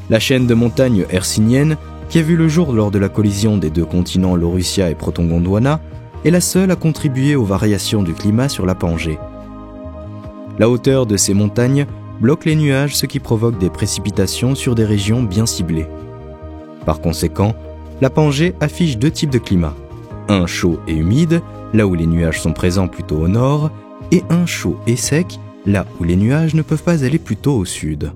La chaîne de montagnes hercyniennes, qui a vu le jour lors de la collision des deux continents Laurussia et Proton-Gondwana, est la seule à contribuer aux variations du climat sur la Pangée. La hauteur de ces montagnes bloque les nuages, ce qui provoque des précipitations sur des régions bien ciblées. Par conséquent, la Pangée affiche deux types de climats, Un chaud et humide, là où les nuages sont présents plutôt au nord, et un chaud et sec, là où les nuages ne peuvent pas aller plutôt au sud.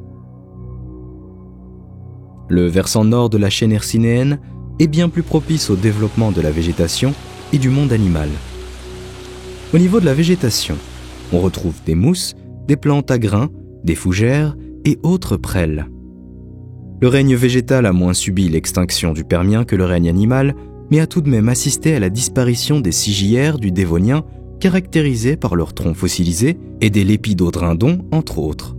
Le versant nord de la chaîne hercynéenne est bien plus propice au développement de la végétation et du monde animal. Au niveau de la végétation, on retrouve des mousses, des plantes à grains, des fougères et autres prêles. Le règne végétal a moins subi l'extinction du Permien que le règne animal, mais a tout de même assisté à la disparition des sigillaires du Dévonien, caractérisés par leur tronc fossilisé, et des lépidodrindons, entre autres.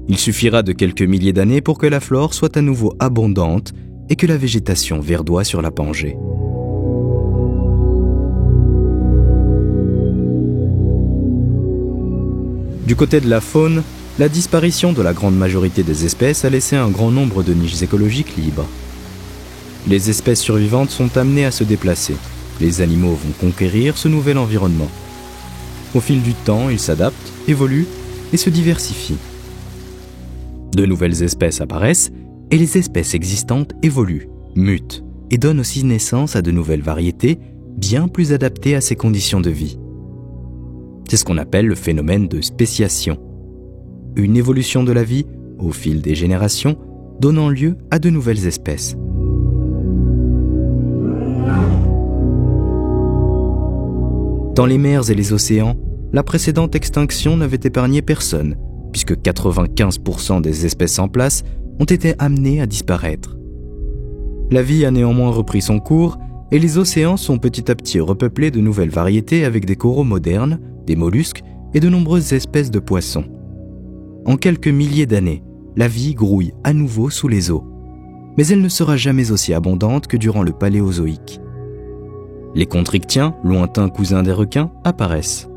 Il suffira de quelques milliers d'années pour que la flore soit à nouveau abondante et que la végétation verdoie sur la Pangée. Du côté de la faune, la disparition de la grande majorité des espèces a laissé un grand nombre de niches écologiques libres. Les espèces survivantes sont amenées à se déplacer. Les animaux vont conquérir ce nouvel environnement. Au fil du temps, ils s'adaptent, évoluent et se diversifient. De nouvelles espèces apparaissent et les espèces existantes évoluent, mutent et donnent aussi naissance à de nouvelles variétés bien plus adaptées à ces conditions de vie. C'est ce qu'on appelle le phénomène de spéciation. Une évolution de la vie, au fil des générations, donnant lieu à de nouvelles espèces. Dans les mers et les océans, la précédente extinction n'avait épargné personne, puisque 95% des espèces en place ont été amenées à disparaître. La vie a néanmoins repris son cours, et les océans sont petit à petit repeuplés de nouvelles variétés avec des coraux modernes, des mollusques et de nombreuses espèces de poissons. En quelques milliers d'années, la vie grouille à nouveau sous les eaux, mais elle ne sera jamais aussi abondante que durant le Paléozoïque. Les contrictiens, lointains cousins des requins, apparaissent.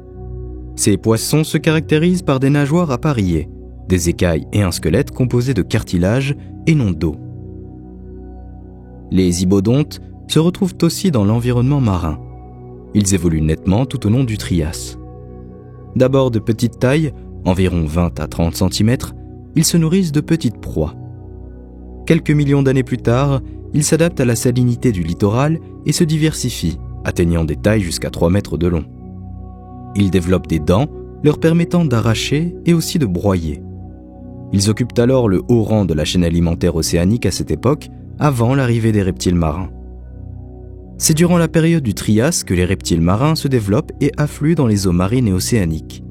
Ces poissons se caractérisent par des nageoires appareillées, des écailles et un squelette composé de cartilage et non d'eau. Les zybodontes se retrouvent aussi dans l'environnement marin. Ils évoluent nettement tout au long du Trias. D'abord de petite taille, environ 20 à 30 cm, ils se nourrissent de petites proies. Quelques millions d'années plus tard, ils s'adaptent à la salinité du littoral et se diversifient, atteignant des tailles jusqu'à 3 mètres de long. Ils développent des dents, leur permettant d'arracher et aussi de broyer. Ils occupent alors le haut rang de la chaîne alimentaire océanique à cette époque, avant l'arrivée des reptiles marins. C'est durant la période du Trias que les reptiles marins se développent et affluent dans les eaux marines et océaniques.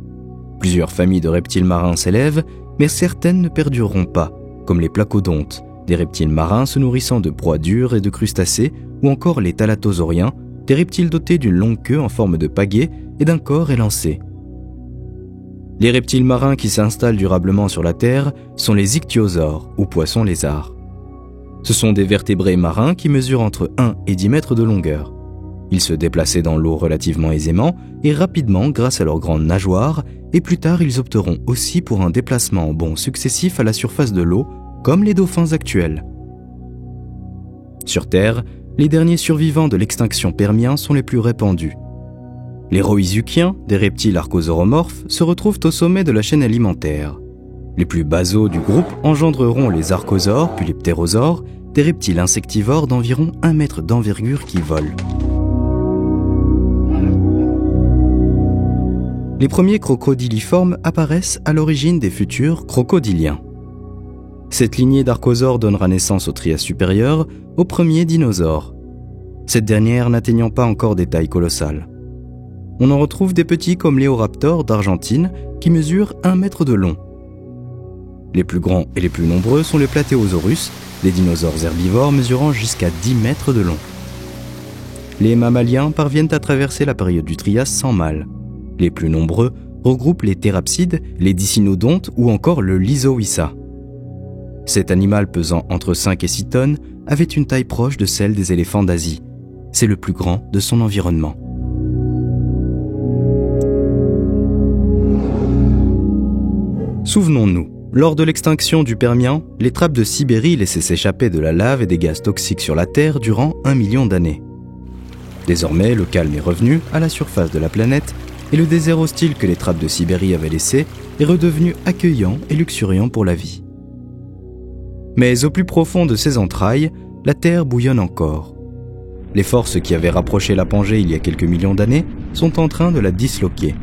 Plusieurs familles de reptiles marins s'élèvent, mais certaines ne perdureront pas, comme les placodontes, des reptiles marins se nourrissant de proies dures et de crustacés, ou encore les thalattosauriens, des reptiles dotés d'une longue queue en forme de pagaie et d'un corps élancé. Les reptiles marins qui s'installent durablement sur la Terre sont les ichthyosaures, ou poissons-lézards. Ce sont des vertébrés marins qui mesurent entre 1 et 10 mètres de longueur. Ils se déplaçaient dans l'eau relativement aisément et rapidement grâce à leurs grandes nageoires, et plus tard ils opteront aussi pour un déplacement en bond successif à la surface de l'eau, comme les dauphins actuels. Sur Terre, les derniers survivants de l'extinction Permien sont les plus répandus. Les roïzukiens, des reptiles archosauromorphes, se retrouvent au sommet de la chaîne alimentaire. Les plus basaux du groupe engendreront les archosaures puis les ptérosaures, des reptiles insectivores d'environ 1 mètre d'envergure qui volent. Les premiers crocodiliformes apparaissent à l'origine des futurs crocodiliens. Cette lignée d'archosaures donnera naissance au Trias supérieur, aux premiers dinosaures. Cette dernière n'atteignant pas encore des tailles colossales. On en retrouve des petits comme l'Éoraptor d'Argentine qui mesurent 1 mètre de long. Les plus grands et les plus nombreux sont les Plateosaurus, des dinosaures herbivores mesurant jusqu'à 10 mètres de long. Les mammaliens parviennent à traverser la période du Trias sans mal. Les plus nombreux regroupent les thérapsides, les dicynodontes ou encore le Lysowissa. Cet animal pesant entre 5 et 6 tonnes avait une taille proche de celle des éléphants d'Asie. C'est le plus grand de son environnement. Souvenons-nous, lors de l'extinction du Permien, les trappes de Sibérie laissaient s'échapper de la lave et des gaz toxiques sur la Terre durant 1 million d'années. Désormais, le calme est revenu à la surface de la planète et le désert hostile que les trappes de Sibérie avaient laissé est redevenu accueillant et luxuriant pour la vie. Mais au plus profond de ses entrailles, la Terre bouillonne encore. Les forces qui avaient rapproché la Pangée il y a quelques millions d'années sont en train de la disloquer.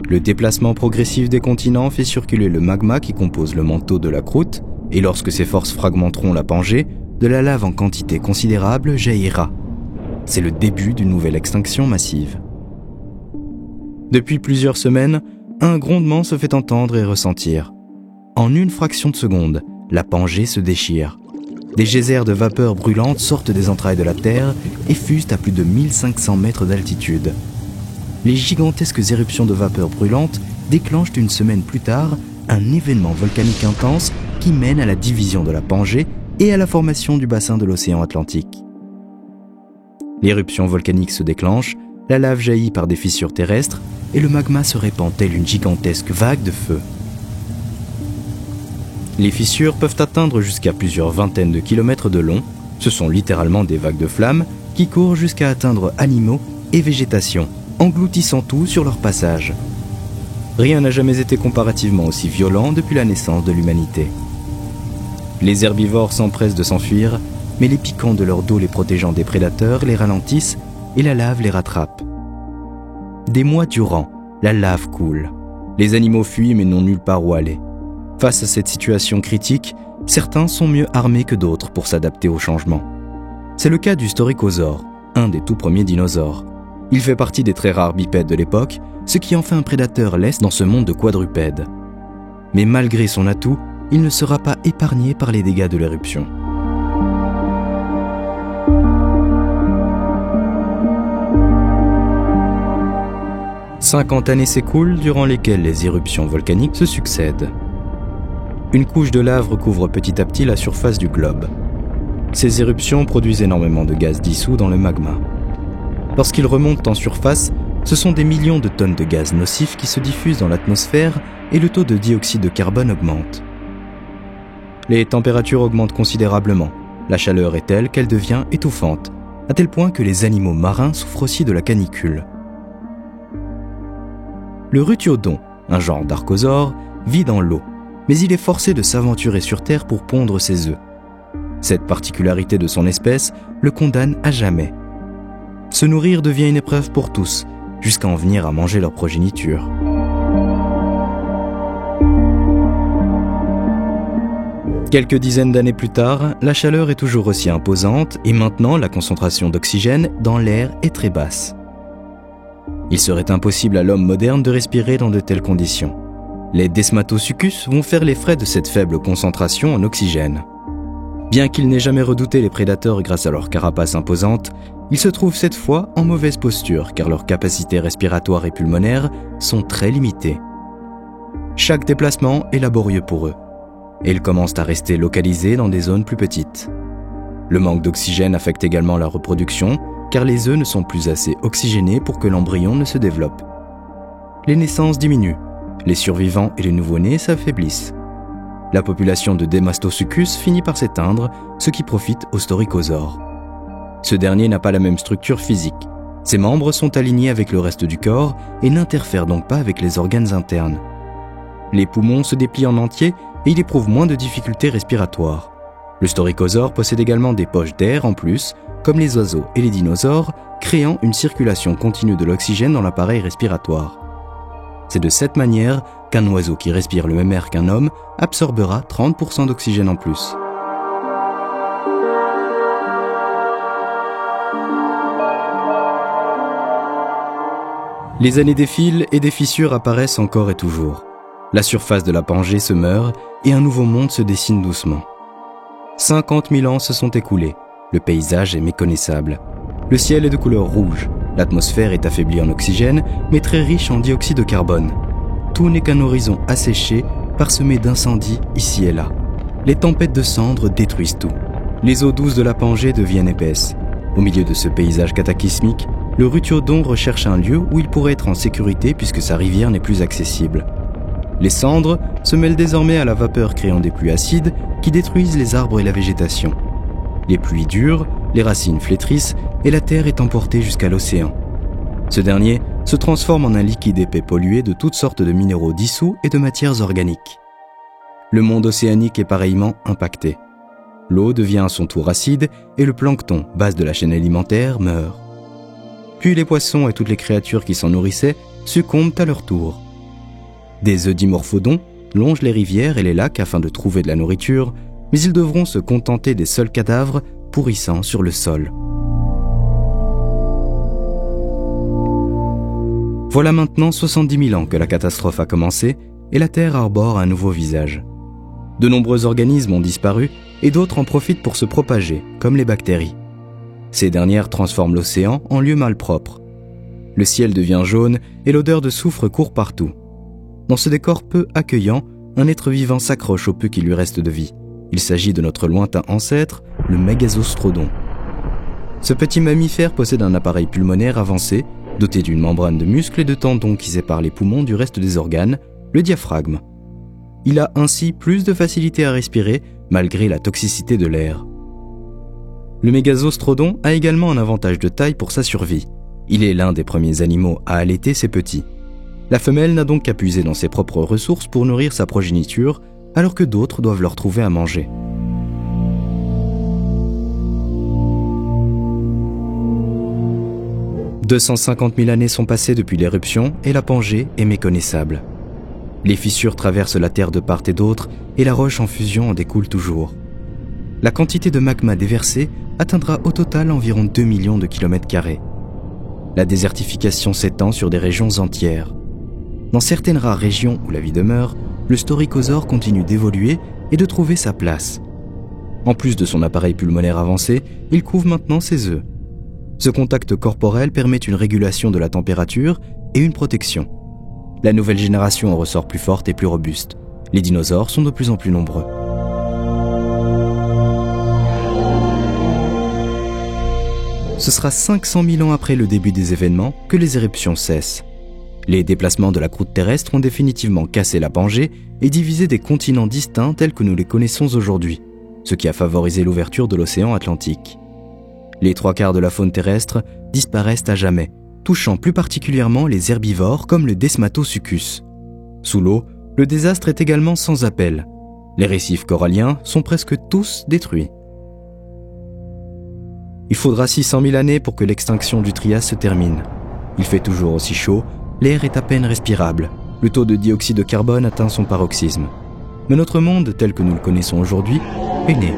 Le déplacement progressif des continents fait circuler le magma qui compose le manteau de la croûte, et lorsque ces forces fragmenteront la Pangée, de la lave en quantité considérable jaillira. C'est le début d'une nouvelle extinction massive. Depuis plusieurs semaines, un grondement se fait entendre et ressentir. En une fraction de seconde, la Pangée se déchire. Des geysers de vapeur brûlante sortent des entrailles de la Terre et fusent à plus de 1500 mètres d'altitude. Les gigantesques éruptions de vapeur brûlante déclenchent une semaine plus tard un événement volcanique intense qui mène à la division de la Pangée et à la formation du bassin de l'océan Atlantique. L'éruption volcanique se déclenche, la lave jaillit par des fissures terrestres et le magma se répand telle une gigantesque vague de feu. Les fissures peuvent atteindre jusqu'à plusieurs vingtaines de kilomètres de long. Ce sont littéralement des vagues de flammes qui courent jusqu'à atteindre animaux et végétation, engloutissant tout sur leur passage. Rien n'a jamais été comparativement aussi violent depuis la naissance de l'humanité. Les herbivores s'empressent de s'enfuir, mais les piquants de leur dos les protégeant des prédateurs les ralentissent et la lave les rattrape. Des mois durant, la lave coule. Les animaux fuient mais n'ont nulle part où aller. Face à cette situation critique, certains sont mieux armés que d'autres pour s'adapter au changement. C'est le cas du Storicosaure, un des tout premiers dinosaures. Il fait partie des très rares bipèdes de l'époque, ce qui en fait un prédateur leste dans ce monde de quadrupèdes. Mais malgré son atout, il ne sera pas épargné par les dégâts de l'éruption. « 50 années s'écoulent durant lesquelles les éruptions volcaniques se succèdent. Une couche de lave recouvre petit à petit la surface du globe. Ces éruptions produisent énormément de gaz dissous dans le magma. Lorsqu'ils remontent en surface, ce sont des millions de tonnes de gaz nocifs qui se diffusent dans l'atmosphère et le taux de dioxyde de carbone augmente. Les températures augmentent considérablement. La chaleur est telle qu'elle devient étouffante, à tel point que les animaux marins souffrent aussi de la canicule. Le rutiodon, un genre d'archosaure, vit dans l'eau, mais il est forcé de s'aventurer sur Terre pour pondre ses œufs. Cette particularité de son espèce le condamne à jamais. Se nourrir devient une épreuve pour tous, jusqu'à en venir à manger leur progéniture. Quelques dizaines d'années plus tard, la chaleur est toujours aussi imposante et maintenant la concentration d'oxygène dans l'air est très basse. Il serait impossible à l'homme moderne de respirer dans de telles conditions. Les Desmatosuchus vont faire les frais de cette faible concentration en oxygène. Bien qu'ils n'aient jamais redouté les prédateurs grâce à leur carapace imposante, ils se trouvent cette fois en mauvaise posture car leurs capacités respiratoires et pulmonaires sont très limitées. Chaque déplacement est laborieux pour eux, et ils commencent à rester localisés dans des zones plus petites. Le manque d'oxygène affecte également la reproduction, car les œufs ne sont plus assez oxygénés pour que l'embryon ne se développe. Les naissances diminuent, les survivants et les nouveau-nés s'affaiblissent. La population de Demastosuchus finit par s'éteindre, ce qui profite au Storicosaure. Ce dernier n'a pas la même structure physique. Ses membres sont alignés avec le reste du corps et n'interfèrent donc pas avec les organes internes. Les poumons se déplient en entier et il éprouve moins de difficultés respiratoires. Le Storicosaure possède également des poches d'air en plus, comme les oiseaux et les dinosaures, créant une circulation continue de l'oxygène dans l'appareil respiratoire. C'est de cette manière qu'un oiseau qui respire le même air qu'un homme absorbera 30% d'oxygène en plus. Les années défilent et des fissures apparaissent encore et toujours. La surface de la Pangée se meurt et un nouveau monde se dessine doucement. 50 000 ans se sont écoulés. Le paysage est méconnaissable. Le ciel est de couleur rouge. L'atmosphère est affaiblie en oxygène, mais très riche en dioxyde de carbone. Tout n'est qu'un horizon asséché, parsemé d'incendies ici et là. Les tempêtes de cendres détruisent tout. Les eaux douces de la Pangée deviennent épaisses. Au milieu de ce paysage cataclysmique, le rutiodon recherche un lieu où il pourrait être en sécurité puisque sa rivière n'est plus accessible. Les cendres se mêlent désormais à la vapeur créant des pluies acides qui détruisent les arbres et la végétation. Les pluies durent, les racines flétrissent et la terre est emportée jusqu'à l'océan. Ce dernier se transforme en un liquide épais pollué de toutes sortes de minéraux dissous et de matières organiques. Le monde océanique est pareillement impacté. L'eau devient à son tour acide et le plancton, base de la chaîne alimentaire, meurt. Puis les poissons et toutes les créatures qui s'en nourrissaient succombent à leur tour. Des eudimorphodons longent les rivières et les lacs afin de trouver de la nourriture, mais ils devront se contenter des seuls cadavres pourrissant sur le sol. Voilà maintenant 70 000 ans que la catastrophe a commencé et la Terre arbore un nouveau visage. De nombreux organismes ont disparu et d'autres en profitent pour se propager, comme les bactéries. Ces dernières transforment l'océan en lieu malpropre. Le ciel devient jaune et l'odeur de soufre court partout. Dans ce décor peu accueillant, un être vivant s'accroche au peu qui lui reste de vie. Il s'agit de notre lointain ancêtre, le Mégazostrodon. Ce petit mammifère possède un appareil pulmonaire avancé, doté d'une membrane de muscles et de tendons qui séparent les poumons du reste des organes, le diaphragme. Il a ainsi plus de facilité à respirer, malgré la toxicité de l'air. Le Mégazostrodon a également un avantage de taille pour sa survie. Il est l'un des premiers animaux à allaiter ses petits. La femelle n'a donc qu'à puiser dans ses propres ressources pour nourrir sa progéniture, alors que d'autres doivent leur trouver à manger. « 250 000 années sont passées depuis l'éruption et la Pangée est méconnaissable. Les fissures traversent la Terre de part et d'autre et la roche en fusion en découle toujours. La quantité de magma déversé atteindra au total environ 2 millions de kilomètres carrés. La désertification s'étend sur des régions entières. Dans certaines rares régions où la vie demeure, le Storikosaure continue d'évoluer et de trouver sa place. En plus de son appareil pulmonaire avancé, il couve maintenant ses œufs. Ce contact corporel permet une régulation de la température et une protection. La nouvelle génération en ressort plus forte et plus robuste. Les dinosaures sont de plus en plus nombreux. Ce sera 500 000 ans après le début des événements que les éruptions cessent. Les déplacements de la croûte terrestre ont définitivement cassé la Pangée et divisé des continents distincts tels que nous les connaissons aujourd'hui, ce qui a favorisé l'ouverture de l'océan Atlantique. Les 3/4 de la faune terrestre disparaissent à jamais, touchant plus particulièrement les herbivores comme le Desmatosuchus. Sous l'eau, le désastre est également sans appel. Les récifs coralliens sont presque tous détruits. Il faudra 600 000 années pour que l'extinction du Trias se termine. Il fait toujours aussi chaud, l'air est à peine respirable, le taux de dioxyde de carbone atteint son paroxysme. Mais notre monde, tel que nous le connaissons aujourd'hui, est né.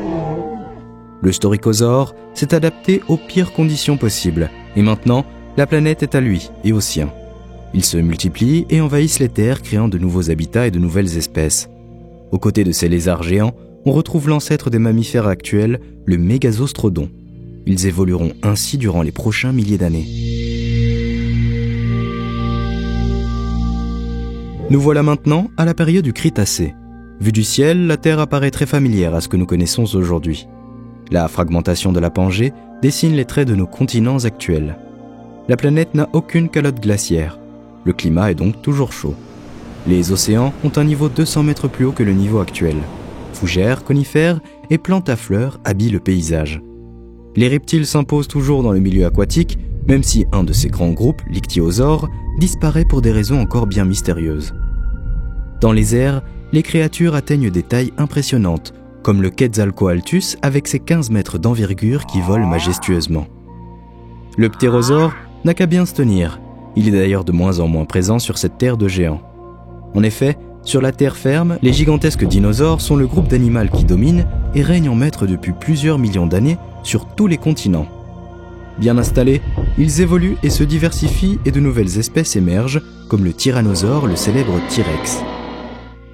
Le Storikosaure s'est adapté aux pires conditions possibles, et maintenant, la planète est à lui et aux siens. Ils se multiplient et envahissent les terres, créant de nouveaux habitats et de nouvelles espèces. Aux côtés de ces lézards géants, on retrouve l'ancêtre des mammifères actuels, le Mégazostrodon. Ils évolueront ainsi durant les prochains milliers d'années. Nous voilà maintenant à la période du Crétacé. Vue du ciel, la Terre apparaît très familière à ce que nous connaissons aujourd'hui. La fragmentation de la Pangée dessine les traits de nos continents actuels. La planète n'a aucune calotte glaciaire. Le climat est donc toujours chaud. Les océans ont un niveau 200 mètres plus haut que le niveau actuel. Fougères, conifères et plantes à fleurs habillent le paysage. Les reptiles s'imposent toujours dans le milieu aquatique, même si un de ces grands groupes, l'ichthyosaure, disparaît pour des raisons encore bien mystérieuses. Dans les airs, les créatures atteignent des tailles impressionnantes, comme le Quetzalcoatlus avec ses 15 mètres d'envergure qui vole majestueusement. Le ptérosaure n'a qu'à bien se tenir. Il est d'ailleurs de moins en moins présent sur cette terre de géants. En effet, sur la terre ferme, les gigantesques dinosaures sont le groupe d'animaux qui domine et règne en maître depuis plusieurs millions d'années sur tous les continents. Bien installés, ils évoluent et se diversifient et de nouvelles espèces émergent, comme le tyrannosaure, le célèbre T-Rex.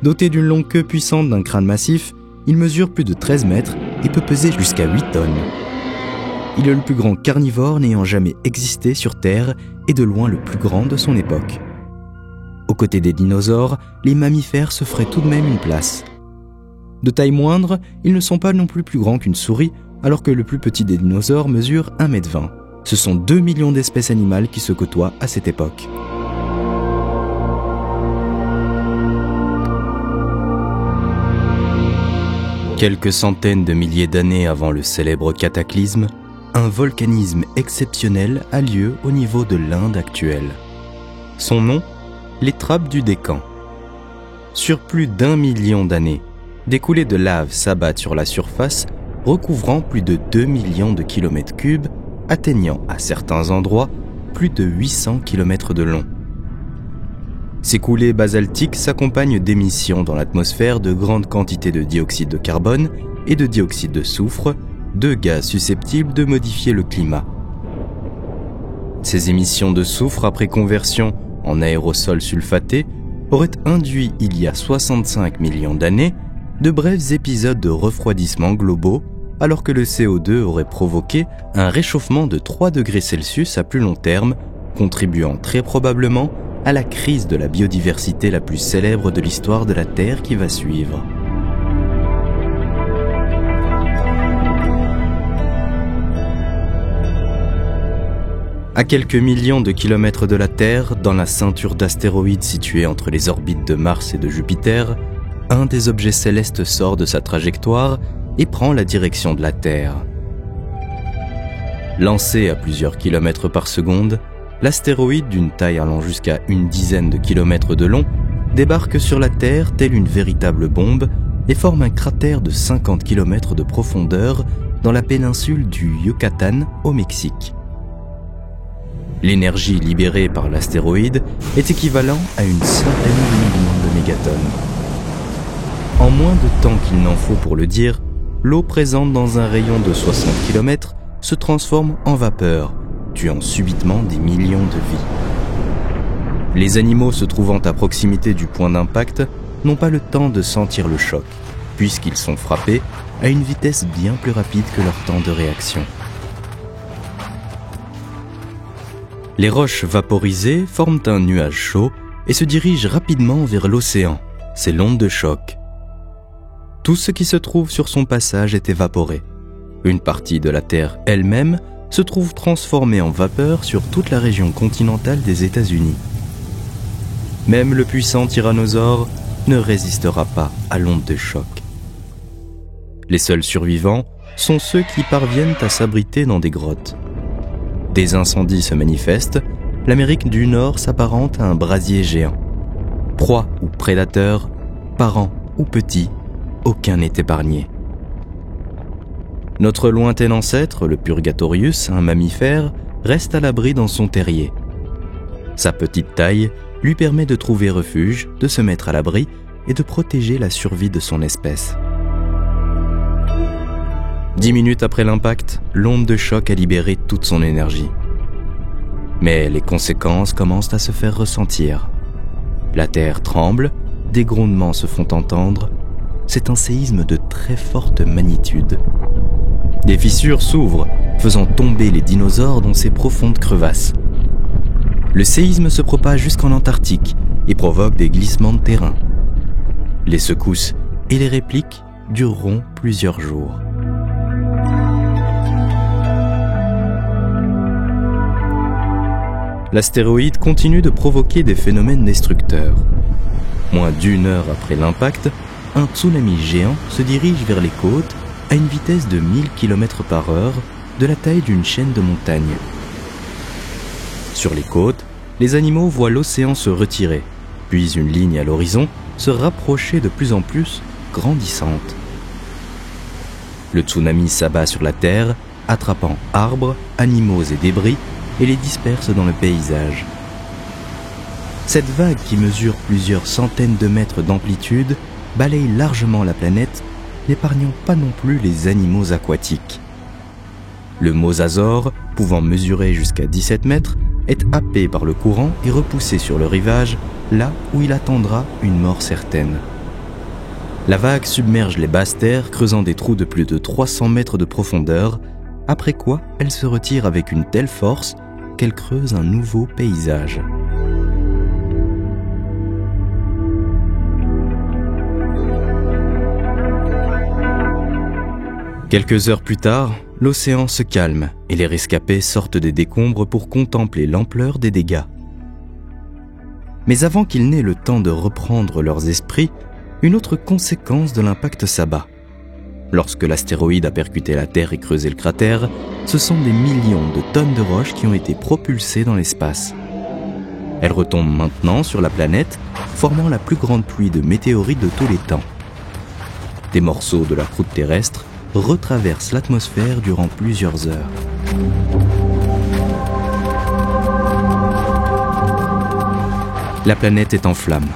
Doté d'une longue queue puissante d'un crâne massif, il mesure plus de 13 mètres et peut peser jusqu'à 8 tonnes. Il est le plus grand carnivore n'ayant jamais existé sur Terre et de loin le plus grand de son époque. Aux côtés des dinosaures, les mammifères se feraient tout de même une place. De taille moindre, ils ne sont pas non plus grands qu'une souris, alors que le plus petit des dinosaures mesure 1,20 m. Ce sont 2 millions d'espèces animales qui se côtoient à cette époque. Quelques centaines de milliers d'années avant le célèbre cataclysme, un volcanisme exceptionnel a lieu au niveau de l'Inde actuelle. Son nom, les trappes du Décan. Sur plus d'1 million d'années, des coulées de lave s'abattent sur la surface, recouvrant plus de 2 millions de kilomètres cubes, atteignant à certains endroits plus de 800 km de long. Ces coulées basaltiques s'accompagnent d'émissions dans l'atmosphère de grandes quantités de dioxyde de carbone et de dioxyde de soufre, deux gaz susceptibles de modifier le climat. Ces émissions de soufre, après conversion en aérosols sulfatés, auraient induit il y a 65 millions d'années de brefs épisodes de refroidissement globaux, alors que le CO2 aurait provoqué un réchauffement de 3 degrés Celsius à plus long terme, contribuant très probablement à la crise de la biodiversité la plus célèbre de l'histoire de la Terre qui va suivre. À quelques millions de kilomètres de la Terre, dans la ceinture d'astéroïdes située entre les orbites de Mars et de Jupiter, un des objets célestes sort de sa trajectoire et prend la direction de la Terre. Lancé à plusieurs kilomètres par seconde, l'astéroïde, d'une taille allant jusqu'à une dizaine de kilomètres de long, débarque sur la Terre telle une véritable bombe et forme un cratère de 50 km de profondeur dans la péninsule du Yucatan au Mexique. L'énergie libérée par l'astéroïde est équivalente à une centaine de millions de mégatonnes. En moins de temps qu'il n'en faut pour le dire, l'eau présente dans un rayon de 60 km se transforme en vapeur, tuant subitement des millions de vies. Les animaux se trouvant à proximité du point d'impact n'ont pas le temps de sentir le choc, puisqu'ils sont frappés à une vitesse bien plus rapide que leur temps de réaction. Les roches vaporisées forment un nuage chaud et se dirigent rapidement vers l'océan. C'est l'onde de choc. Tout ce qui se trouve sur son passage est évaporé. Une partie de la Terre elle-même se trouve transformée en vapeur sur toute la région continentale des États-Unis. Même le puissant tyrannosaure ne résistera pas à l'onde de choc. Les seuls survivants sont ceux qui parviennent à s'abriter dans des grottes. Des incendies se manifestent, l'Amérique du Nord s'apparente à un brasier géant. Proie ou prédateur, parents ou petits, aucun n'est épargné. Notre lointain ancêtre, le Purgatorius, un mammifère, reste à l'abri dans son terrier. Sa petite taille lui permet de trouver refuge, de se mettre à l'abri et de protéger la survie de son espèce. 10 minutes après l'impact, l'onde de choc a libéré toute son énergie. Mais les conséquences commencent à se faire ressentir. La Terre tremble, des grondements se font entendre. C'est un séisme de très forte magnitude. Des fissures s'ouvrent, faisant tomber les dinosaures dans ces profondes crevasses. Le séisme se propage jusqu'en Antarctique et provoque des glissements de terrain. Les secousses et les répliques dureront plusieurs jours. L'astéroïde continue de provoquer des phénomènes destructeurs. Moins d'1 heure après l'impact, un tsunami géant se dirige vers les côtes à une vitesse de 1000 km/h de la taille d'une chaîne de montagnes. Sur les côtes, les animaux voient l'océan se retirer, puis une ligne à l'horizon se rapprocher de plus en plus, grandissante. Le tsunami s'abat sur la terre, attrapant arbres, animaux et débris, et les disperse dans le paysage. Cette vague qui mesure plusieurs centaines de mètres d'amplitude balaye largement la planète, n'épargnant pas non plus les animaux aquatiques. Le mosasaure, pouvant mesurer jusqu'à 17 mètres, est happé par le courant et repoussé sur le rivage, là où il attendra une mort certaine. La vague submerge les basses terres, creusant des trous de plus de 300 mètres de profondeur, après quoi elle se retire avec une telle force qu'elle creuse un nouveau paysage. Quelques heures plus tard, l'océan se calme et les rescapés sortent des décombres pour contempler l'ampleur des dégâts. Mais avant qu'ils n'aient le temps de reprendre leurs esprits, une autre conséquence de l'impact s'abat. Lorsque l'astéroïde a percuté la Terre et creusé le cratère, ce sont des millions de tonnes de roches qui ont été propulsées dans l'espace. Elles retombent maintenant sur la planète, formant la plus grande pluie de météorites de tous les temps. Des morceaux de la croûte terrestre retraverse l'atmosphère durant plusieurs heures. La planète est en flammes.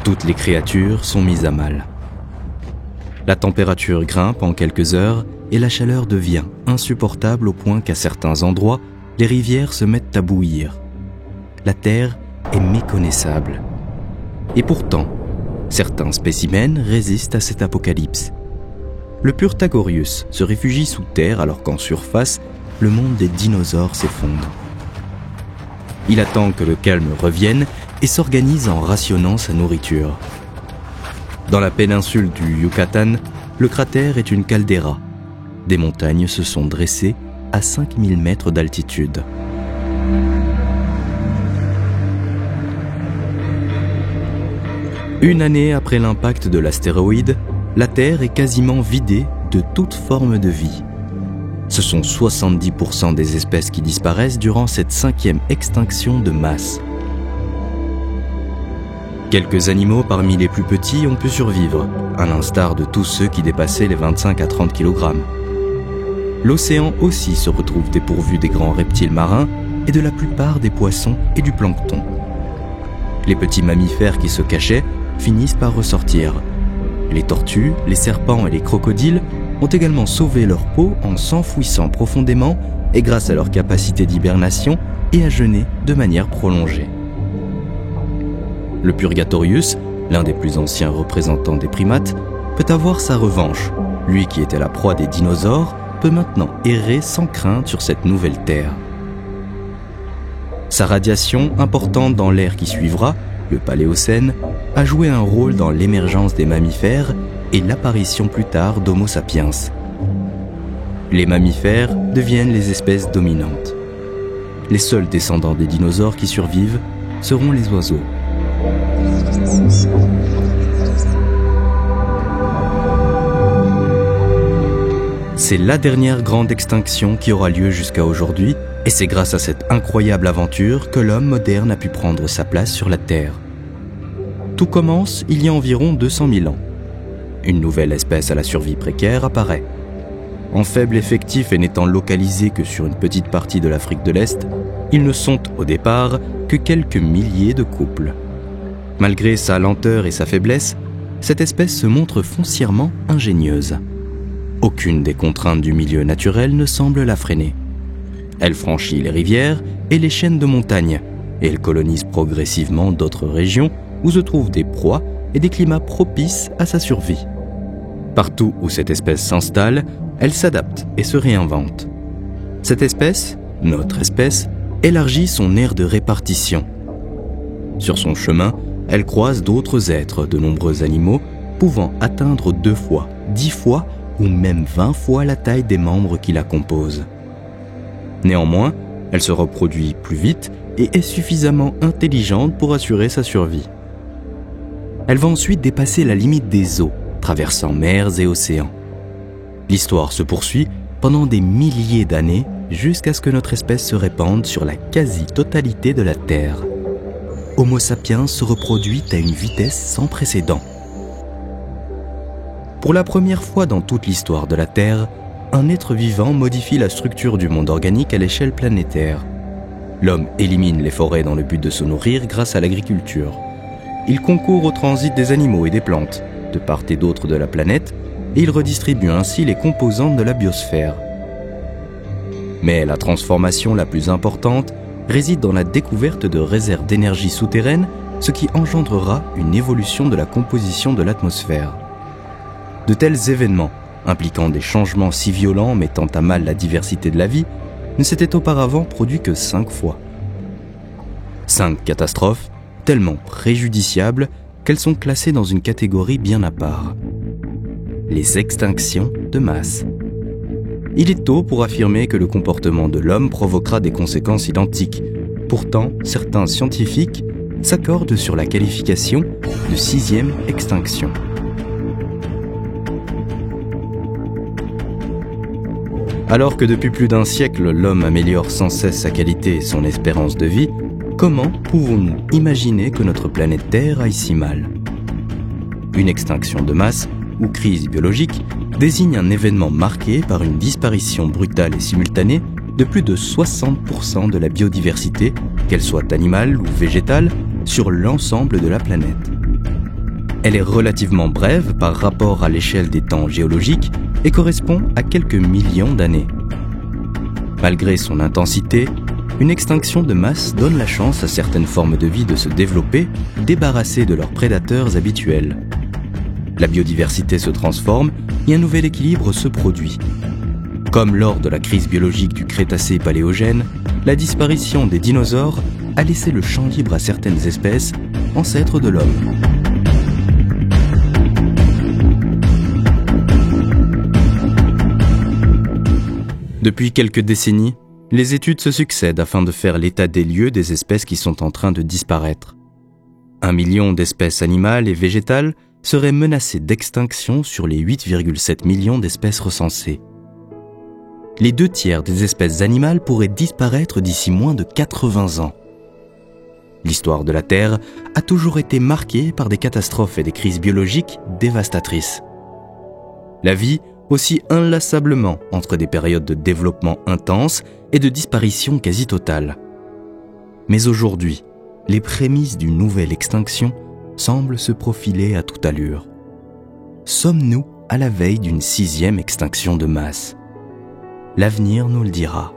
Toutes les créatures sont mises à mal. La température grimpe en quelques heures et la chaleur devient insupportable au point qu'à certains endroits, les rivières se mettent à bouillir. La Terre est méconnaissable. Et pourtant, certains spécimens résistent à cet apocalypse. Le Purtagorius se réfugie sous terre alors qu'en surface, le monde des dinosaures s'effondre. Il attend que le calme revienne et s'organise en rationnant sa nourriture. Dans la péninsule du Yucatan, le cratère est une caldeira. Des montagnes se sont dressées à 5000 mètres d'altitude. Une année après l'impact de l'astéroïde, la Terre est quasiment vidée de toute forme de vie. Ce sont 70% des espèces qui disparaissent durant cette 5e extinction de masse. Quelques animaux parmi les plus petits ont pu survivre, à l'instar de tous ceux qui dépassaient les 25 à 30 kg. L'océan aussi se retrouve dépourvu des grands reptiles marins et de la plupart des poissons et du plancton. Les petits mammifères qui se cachaient finissent par ressortir. Les tortues, les serpents et les crocodiles ont également sauvé leur peau en s'enfouissant profondément et grâce à leur capacité d'hibernation et à jeûner de manière prolongée. Le Purgatorius, l'un des plus anciens représentants des primates, peut avoir sa revanche. Lui qui était la proie des dinosaures peut maintenant errer sans crainte sur cette nouvelle Terre. Sa radiation, importante dans l'ère qui suivra, le Paléocène, a joué un rôle dans l'émergence des mammifères et l'apparition plus tard d'Homo sapiens. Les mammifères deviennent les espèces dominantes. Les seuls descendants des dinosaures qui survivent seront les oiseaux. C'est la dernière grande extinction qui aura lieu jusqu'à aujourd'hui, et c'est grâce à cette incroyable aventure que l'homme moderne a pu prendre sa place sur la Terre. Tout commence il y a environ 200 000 ans. Une nouvelle espèce à la survie précaire apparaît. En faible effectif et n'étant localisé que sur une petite partie de l'Afrique de l'Est, ils ne sont au départ que quelques milliers de couples. Malgré sa lenteur et sa faiblesse, cette espèce se montre foncièrement ingénieuse. Aucune des contraintes du milieu naturel ne semble la freiner. Elle franchit les rivières et les chaînes de montagnes, et elle colonise progressivement d'autres régions où se trouvent des proies et des climats propices à sa survie. Partout où cette espèce s'installe, elle s'adapte et se réinvente. Cette espèce, notre espèce, élargit son aire de répartition. Sur son chemin, elle croise d'autres êtres, de nombreux animaux, pouvant atteindre 2 fois, 10 fois ou même 20 fois la taille des membres qui la composent. Néanmoins, elle se reproduit plus vite et est suffisamment intelligente pour assurer sa survie. Elle va ensuite dépasser la limite des eaux, traversant mers et océans. L'histoire se poursuit pendant des milliers d'années jusqu'à ce que notre espèce se répande sur la quasi-totalité de la Terre. Homo sapiens se reproduit à une vitesse sans précédent. Pour la première fois dans toute l'histoire de la Terre, un être vivant modifie la structure du monde organique à l'échelle planétaire. L'homme élimine les forêts dans le but de se nourrir grâce à l'agriculture. Il concourt au transit des animaux et des plantes, de part et d'autre de la planète, et il redistribue ainsi les composantes de la biosphère. Mais la transformation la plus importante réside dans la découverte de réserves d'énergie souterraines, ce qui engendrera une évolution de la composition de l'atmosphère. De tels événements, impliquant des changements si violents mettant à mal la diversité de la vie, ne s'étaient auparavant produits que 5 fois. 5 catastrophes tellement préjudiciables qu'elles sont classées dans une catégorie bien à part. Les extinctions de masse. Il est tôt pour affirmer que le comportement de l'homme provoquera des conséquences identiques. Pourtant, certains scientifiques s'accordent sur la qualification de 6e extinction. Alors que depuis plus d'un siècle, l'homme améliore sans cesse sa qualité et son espérance de vie, comment pouvons-nous imaginer que notre planète Terre aille si mal ? Une extinction de masse, ou crise biologique, désigne un événement marqué par une disparition brutale et simultanée de plus de 60% de la biodiversité, qu'elle soit animale ou végétale, sur l'ensemble de la planète. Elle est relativement brève par rapport à l'échelle des temps géologiques et correspond à quelques millions d'années. Malgré son intensité, une extinction de masse donne la chance à certaines formes de vie de se développer, débarrassées de leurs prédateurs habituels. La biodiversité se transforme et un nouvel équilibre se produit. Comme lors de la crise biologique du Crétacé-Paléogène, la disparition des dinosaures a laissé le champ libre à certaines espèces, ancêtres de l'homme. Depuis quelques décennies, les études se succèdent afin de faire l'état des lieux des espèces qui sont en train de disparaître. 1 million d'espèces animales et végétales seraient menacées d'extinction sur les 8,7 millions d'espèces recensées. Les 2/3 des espèces animales pourraient disparaître d'ici moins de 80 ans. L'histoire de la Terre a toujours été marquée par des catastrophes et des crises biologiques dévastatrices. La vie oscille inlassablement entre des périodes de développement intense et de disparition quasi totale. Mais aujourd'hui, les prémices d'une nouvelle extinction semblent se profiler à toute allure. Sommes-nous à la veille d'une 6e extinction de masse ? L'avenir nous le dira.